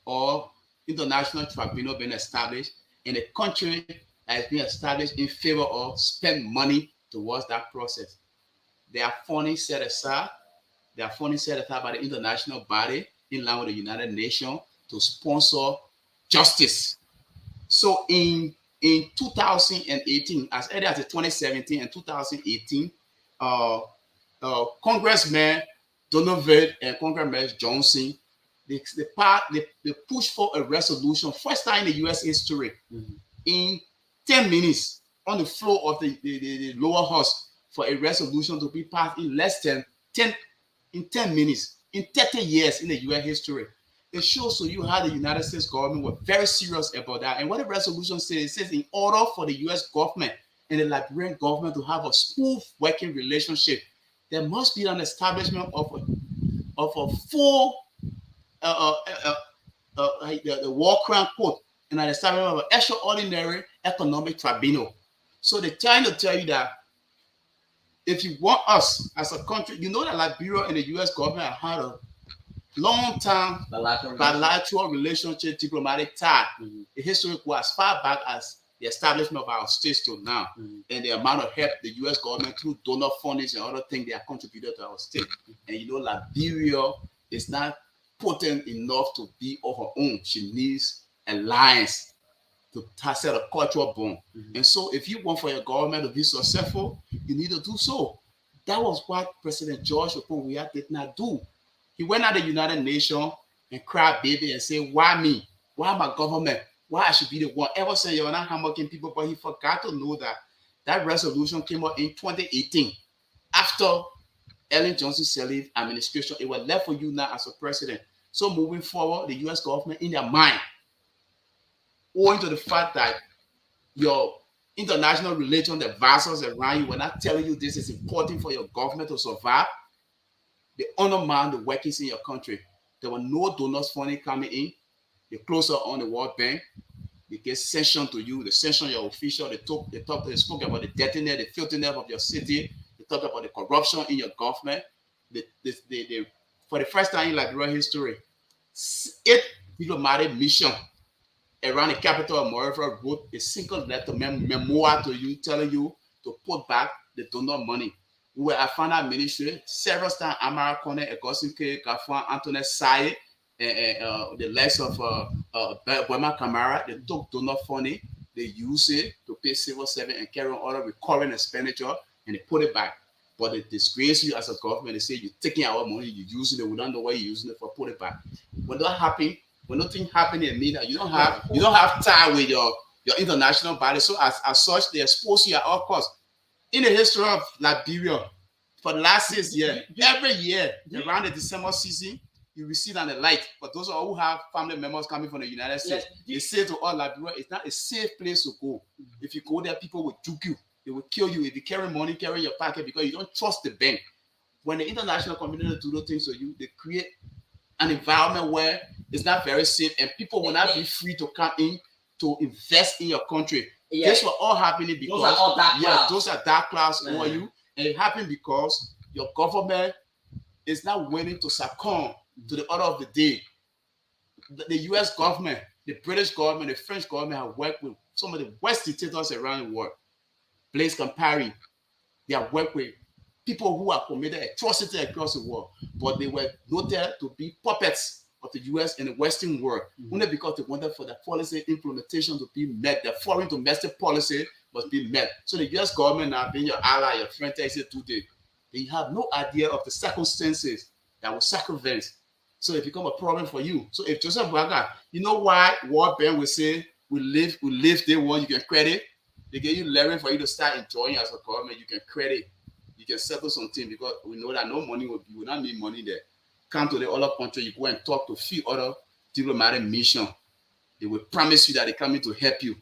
or international tribunal been established in a country has been established in favor of spend money towards that process. There are funding set aside. There are funding set aside by the international body in line with the United Nations to sponsor justice. So in 2018, as early as 2017 and 2018, Congressman Donovan and Congressman Johnson, they pushed for a resolution, first time in the U.S. history, in 10 minutes on the floor of the lower house for a resolution to be passed in less than 10 minutes, in 30 years in the U.S. history. It shows to you how the United States government were very serious about that. And what the resolution says, it says in order for the U.S. government and the Liberian government to have a smooth working relationship, there must be an establishment of a full the war crime court and an establishment of an extraordinary economic tribunal. So they're trying to tell you that if you want us as a country, you know that Liberia and the U.S. government have had a long-time bilateral relationship, diplomatic tie. The history goes as far back as the establishment of our states till now, and the amount of help the U.S. government through donor fundings and other things they have contributed to our state. And Liberia is not potent enough to be of her own. She needs alliance to set a cultural bond. And so if you want for your government to be successful, you need to do so. That was what President George Okonjo-Iweala did not do. He went out the United Nations and cried baby and said, why me? Why my government? Why I should be the one? Ever since you're not hammering people, but he forgot to know that that resolution came out in 2018 after Ellen Johnson Sirleaf administration. It was left for you now as a president. So moving forward, the U.S. government in their mind, owing to the fact that your international relations, the vassals around you were not telling you this is important for your government to survive, they undermine the workings in your country. There were no donors funding coming in. They close up on the World Bank. They get sanction to you. They sanction your official. They spoke about the dirtiness, the filthiness of your city. They talked about the corruption in your government. They for the first time in Liberian history, 8 diplomatic mission around the capital of Monrovia wrote a single letter, memoir to you, telling you to put back the donor money. We were at Finance Ministry several times. Amara Kone, Augustine K. Gafan, Antoinette Saye, the likes of Burma Kamara. They took donor money, they use it to pay civil servant and carry on other recurring expenditure, and they put it back. But they disgrace you as a government. They say you're taking our money, you're using it. We don't know what you're using it for. Put it back. When that happen, when nothing happen in media, you don't have tie with your international body. So as such, they expose you at all costs. In the history of Liberia, for the last 6 years, every year around the December season, you receive on the light. For those who have family members coming from the United States, they say to all Liberia, it's not a safe place to go. If you go there, people will juke you. They will kill you if you carry money, carry your pocket, because you don't trust the bank. When the international community do those things to you, they create an environment where it's not very safe and people will not be free to come in to invest in your country. Yeah. This was all happening because those are dark clouds over you. And it happened because your government is not willing to succumb to the order of the day. The US government, the British government, the French government have worked with some of the worst dictators around the world. Blaise Compaoré, they have worked with people who have committed atrocities across the world, but they were noted to be puppets of the US and the Western world, only because they wanted for the policy implementation to be met. The foreign domestic policy must be met. So the US government now being your ally, your friend, takes it today. They have no idea of the circumstances that will circumvent. So it becomes a problem for you. So if Joseph Boakai, you know why World Bank will say, we live day one, you can credit. They give you leverage for you to start enjoying as a government. You can credit, you can settle something because we know that no money will not need money there. Come to the other country, you go and talk to few other diplomatic mission. They will promise you that they're coming to help you.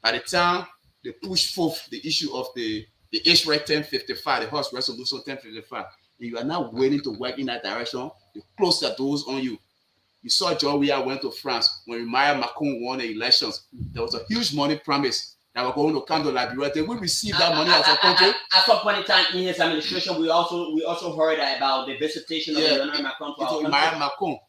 By the time they push forth the issue of the HREC 1055, the House Resolution 1055, and you are not willing to work in that direction, they close the doors on you. You saw John Weah went to France when Emmanuel Macron won the elections. There was a huge money promise that we're going to come to Liberia. They will receive that money as a country. At some point in time in his administration, we also heard about the visitation of Emmanuel Macron to our country.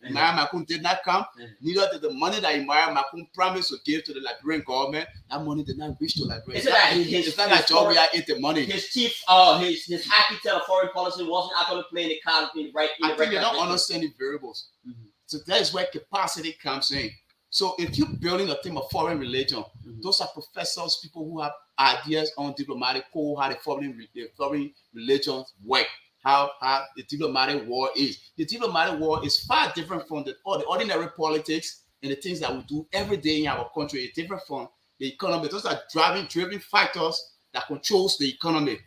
Emmanuel Macron did not come. Neither did the money that Emmanuel Macron promised to give to the Liberian government. That money did not reach to Liberia. It's not that John Weah ate the money. His chief, his architect of foreign policy wasn't actually playing the card in the right. I think they don't understand the variables. So that is where capacity comes in. So if you're building a team of foreign religion, those are professors, people who have ideas on diplomatic code, how the foreign religions work, how the diplomatic war is. The diplomatic war is far different from the ordinary politics and the things that we do every day in our country. It's different from the economy. Those are driving factors that controls the economy.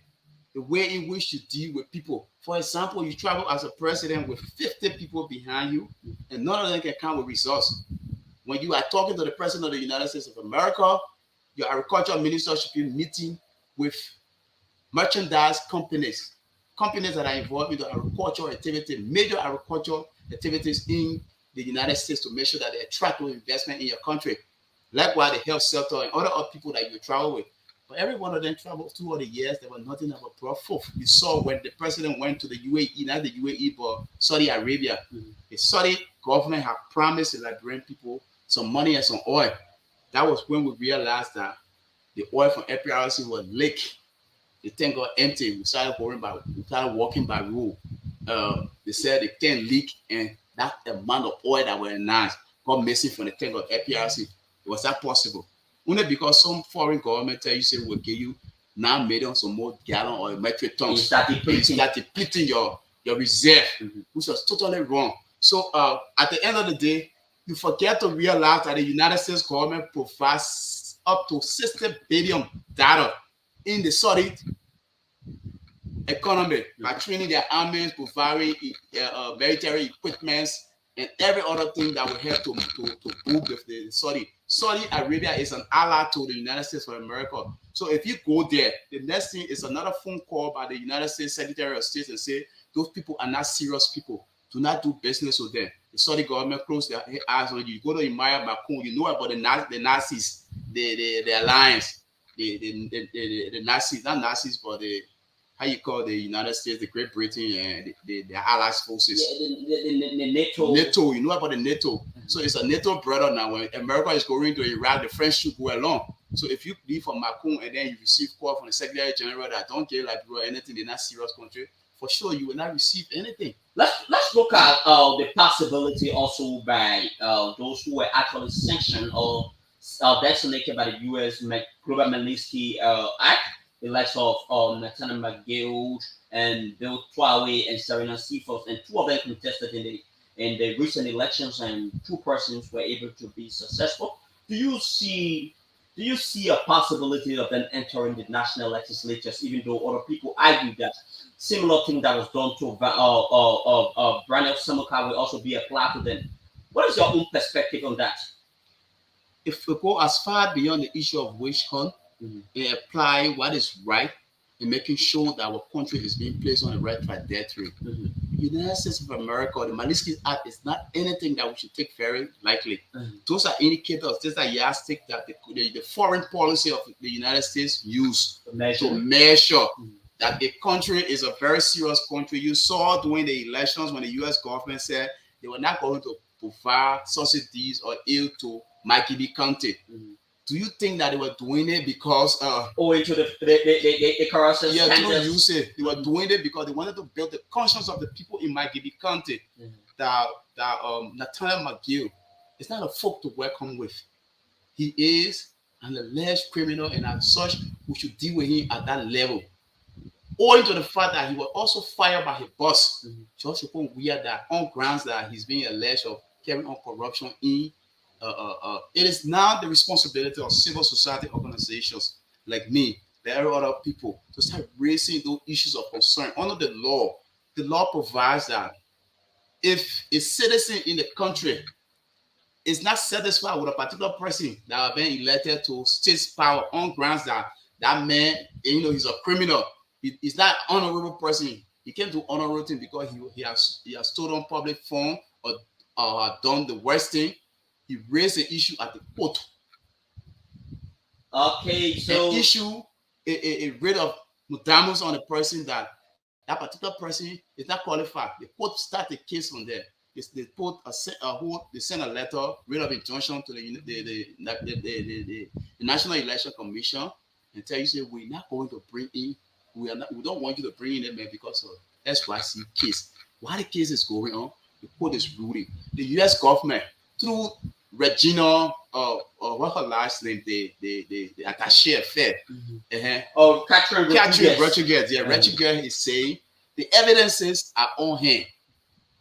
The way in which you deal with people. For example, you travel as a president with 50 people behind you, and none of them can come with results. When you are talking to the president of the United States of America, your agriculture minister should be meeting with merchandise companies that are involved in the agricultural activity, major agricultural activities in the United States to make sure that they attract investment in your country. Likewise, the health sector and other people that you travel with. But every one of them traveled through all the years, there was nothing that was brought forth. You saw when the president went to the UAE, not the UAE, but Saudi Arabia. The Saudi government had promised the Liberian people some money and some oil. That was when we realized that the oil from FPRC was leaked. The tank got empty. We started walking by rule. They said the tank leaked, and that amount of oil that were announced got missing from the tank of FPRC. Was that possible? Only because some foreign government tell you, say, we'll give you 9 million, some more gallon or metric tons. You start depleting your reserve, which was totally wrong. So at the end of the day, you forget to realize that the United States government provides up to $60 billion in the Saudi economy by training their armies, providing military equipment, and every other thing that will help to move with the Saudi. Saudi Arabia is an ally to the United States of America. So if you go there, the next thing is another phone call by the United States Secretary of State and say, those people are not serious people. Do not do business with them. the Saudi government closed their eyes on you. You go to Emmanuel Macron, you know about the Nazis, the alliance, the Nazis, not Nazis, but the how you call the United States, the Great Britain, and the Allies forces. Yeah, the NATO. NATO, you know about the NATO. So it's a NATO brother now. When America is going to Iraq, the French should go along. So if you leave from Macron and then you receive call from the Secretary General that don't care like you or anything, they're not serious country, for sure you will not receive anything. Let's look at the possibility also by those who were actually sanctioned or designated by the U.S. Global Magnitsky Act, the likes of Nathaniel McGill and Bill Twaway and Serena Seaforth, and two of them contested in the recent elections, and two persons were able to be successful. Do you see a possibility of them entering the national legislatures, even though other people argue that similar thing that was done to Braniel Samuka will also be applied to them? What is your own perspective on that? If we go as far beyond the issue of witch hunt, and apply what is right and making sure that our country is being placed on the right trajectory. United States of America, the Magnitsky Act is not anything that we should take very lightly. Those are indicators, these are yardsticks that the foreign policy of the United States use to measure that the country is a very serious country. You saw during the elections when the U.S. government said they were not going to provide subsidies or aid to McKinney County. Do you think that they were doing it because owing to the corruption? Yeah, to use it. They were doing it because they wanted to build the conscience of the people in McGill County that Nathaniel McGill is not a folk to welcome with. He is an alleged criminal, and as such, we should deal with him at that level. Owing to the fact that he was also fired by his boss, George Weir, that on grounds that he's being alleged of carrying on corruption in. It is now the responsibility of civil society organizations like me, the other people, to start raising those issues of concern. Under the law provides that if a citizen in the country is not satisfied with a particular person that has been elected to state power on grounds that that man, he's a criminal, he's not an honorable person. He can't do honorable thing because he has stolen public funds or done the worst thing. He raised the issue at the court. Okay, so an issue a rate of mudamus on the person that particular person is not qualified. The court start the case from there. They put they send a letter, writ of injunction to the National Election Commission and tell you, say, we're not going to bring in, we don't want you to bring in a man because of SYC case. While the case is going on, the court is ruling. The U.S. government, through Regina, what her last name, the attaché affair. Catherine Rodriguez. Yeah, Rodriguez is saying the evidences are on hand.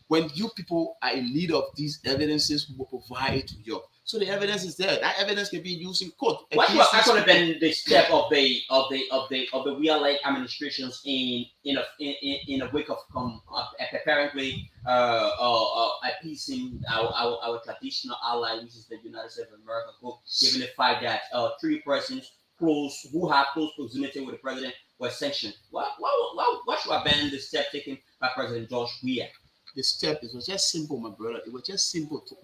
When you people are in need of these evidences, we will provide it to you. So the evidence is there. That evidence can be used in court. What was actually been the step of the Weir-like administrations in a wake of apparently appeasing our traditional ally, which is the United States of America, given the fact that three persons who have close proximity with the president were sanctioned. What should have been the step taken by President George Weah? The step, it was just simple, my brother. It was just simple to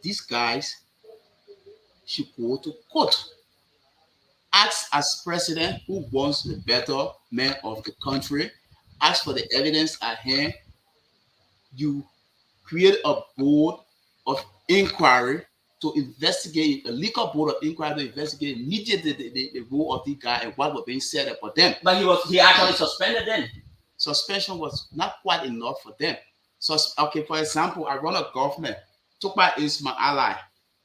these guys should go to court. Ask as president who wants the better man of the country. Ask for the evidence at hand. You create a board of inquiry to investigate, a legal board of inquiry to investigate immediately the role of the guy and what was being said about them. But he actually suspended them. Suspension was not quite enough for them. So, okay, for example, I run a government. Tukpa is my ally.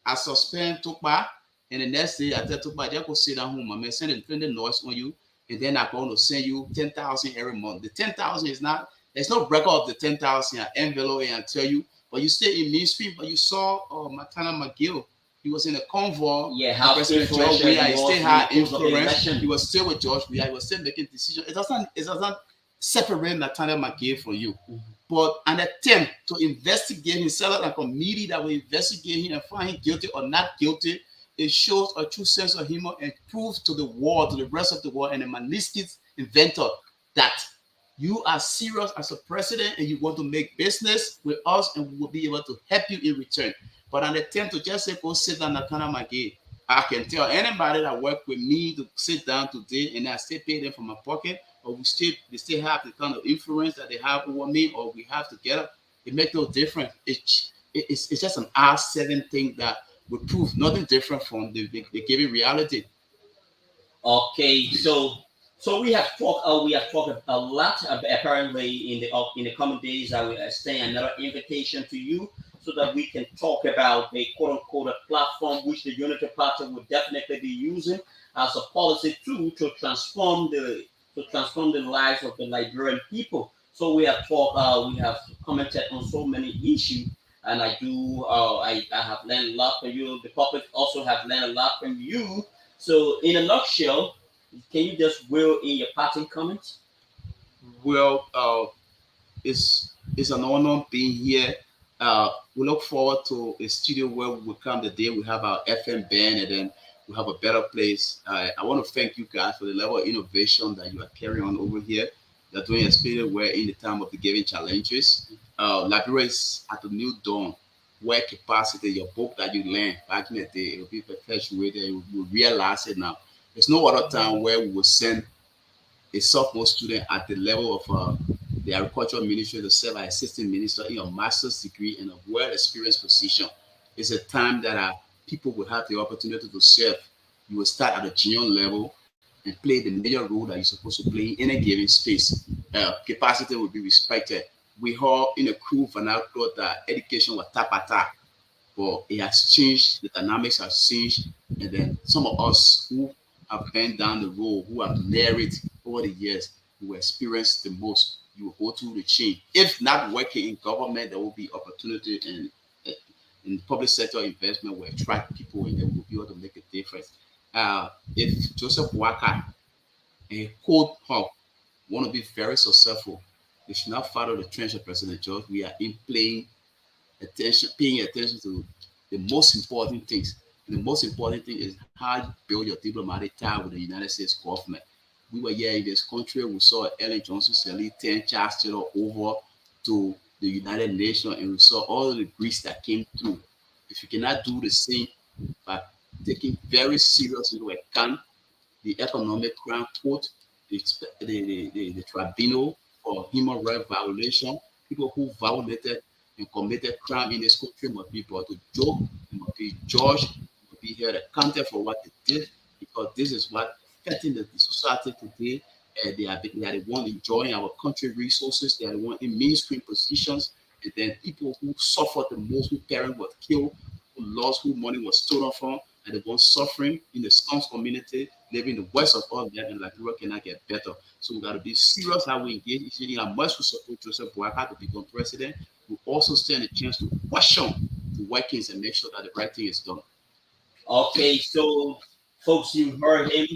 I suspend Tukpa, and the next day I tell Tukpa, just go sit down home. I'm sending the noise on you, and then I'm going to send you 10,000 every month. The 10,000 is not, there's no record of the 10,000 envelope, and I tell you, but you stay in Main Street, but you saw Nathaniel McGill. He was in a convoy. Yeah, how President George Weah, he still had influence. He was still with George Weah. He was still making decisions. It doesn't separate Nathaniel McGill from you. But an attempt to investigate him, set up a committee that will investigate him and find him guilty or not guilty, it shows a true sense of humor and proves to the world, to the rest of the world, and the Magnitsky inventor that You are serious as a president and you want to make business with us and we will be able to help you in return. But an attempt to just say, go sit down and kind of my gate. I can tell anybody that work with me to sit down today and I still pay them from my pocket, or they still have the kind of influence that they have over me, or we have together. It makes no difference. It's just an R7 thing that would prove nothing different from the given reality. Okay, so we have talked a lot apparently in the coming days. I will extend another invitation to you so that we can talk about a quote unquote platform which the Unity Party will definitely be using as a policy tool to transform the lives of the Liberian people. So we have commented on so many issues, and I have learned a lot from you. The public also have learned a lot from you. So, in a nutshell, can you just will in your parting comments? Well, it's an honor being here. We look forward to a studio where we will come the day we have our FM band and then we have a better place. I want to thank you guys for the level of innovation that you are carrying on over here. You're doing especially well in the time of the giving challenges. Liberia is at the new dawn where capacity, your book that you learned back in the day, it will be perpetuated. You will realize it now. There's no other time where we will send a sophomore student at the level of the agricultural ministry to serve as assistant minister in a master's degree in a well-experienced position. It's a time that people will have the opportunity to serve. You will start at the junior level and play the major role that you're supposed to play in a given space. Capacity will be respected. We all in a crew vernacular that education was tap at tap, but it has changed. The dynamics has changed, and then some of us who have been down the road, who have narrated over the years, who experience the most, you will go through the chain. If not working in government, there will be opportunity in public sector investment will attract people and they will be able to make a difference. If Joseph Waka and Code Hub want to be very successful, they should not follow the trends of President George. We are in paying attention to the most important things. And the most important thing is how you build your diplomatic tie with the United States government. We were here in this country. We saw Ellen Johnson Sirleaf 10 Charles Taylor over to the United Nations, and we saw all the grease that came through. If you cannot do the same by taking very serious into account the economic crime court, the tribunal for human rights violation, people who violated and committed crime in this country must be brought to jail, they must be judged, must be held accountable for what they did, because this is what affecting the society today. They are the one enjoying our country resources. They are the one in mainstream positions. And then people who suffered the most, whose parents were killed, who lost, whose money was stolen from, and the ones suffering in the slums community, living the worst of all that, and like the world cannot get better. So we got to be serious how we engage. Actually, how much we support Joseph Boakai to become president. We also stand a chance to question the workings and make sure that the right thing is done. Okay, so folks, you heard him.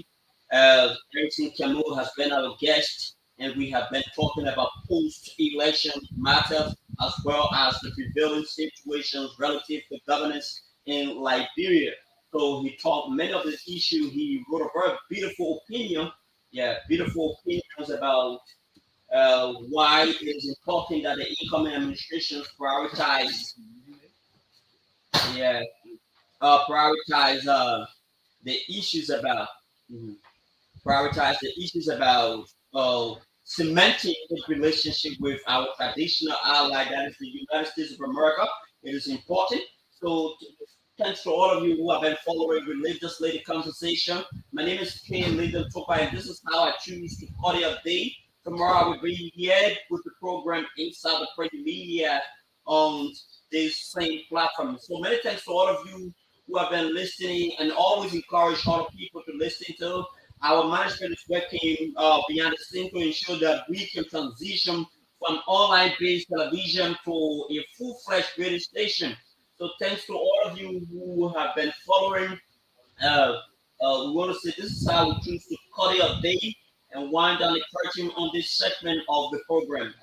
Erickson Camus has been our guest, and we have been talking about post-election matters as well as the prevailing situations relative to governance in Liberia. So he talked many of the issues. He wrote a very beautiful opinion, yeah, beautiful opinions about why it is important that the incoming administrations prioritize, yeah, prioritize the issues about. Mhm. Prioritize the issues about cementing its relationship with our traditional ally, that is the United States of America. It is important. So, thanks to all of you who have been following Religious Lady Conversation. My name is Ken Lyndon Topa, and this is how I choose to call it a day. Tomorrow, I will be here with the program Inside the Print Media on this same platform. So, many thanks to all of you who have been listening, and always encourage all people to listen to. Our management is working behind the scene to ensure that we can transition from online-based television to a full-fledged radio station. So thanks to all of you who have been following. Uh, we want to say this is how we choose to cut it a day and wind down the curtain on this segment of the program.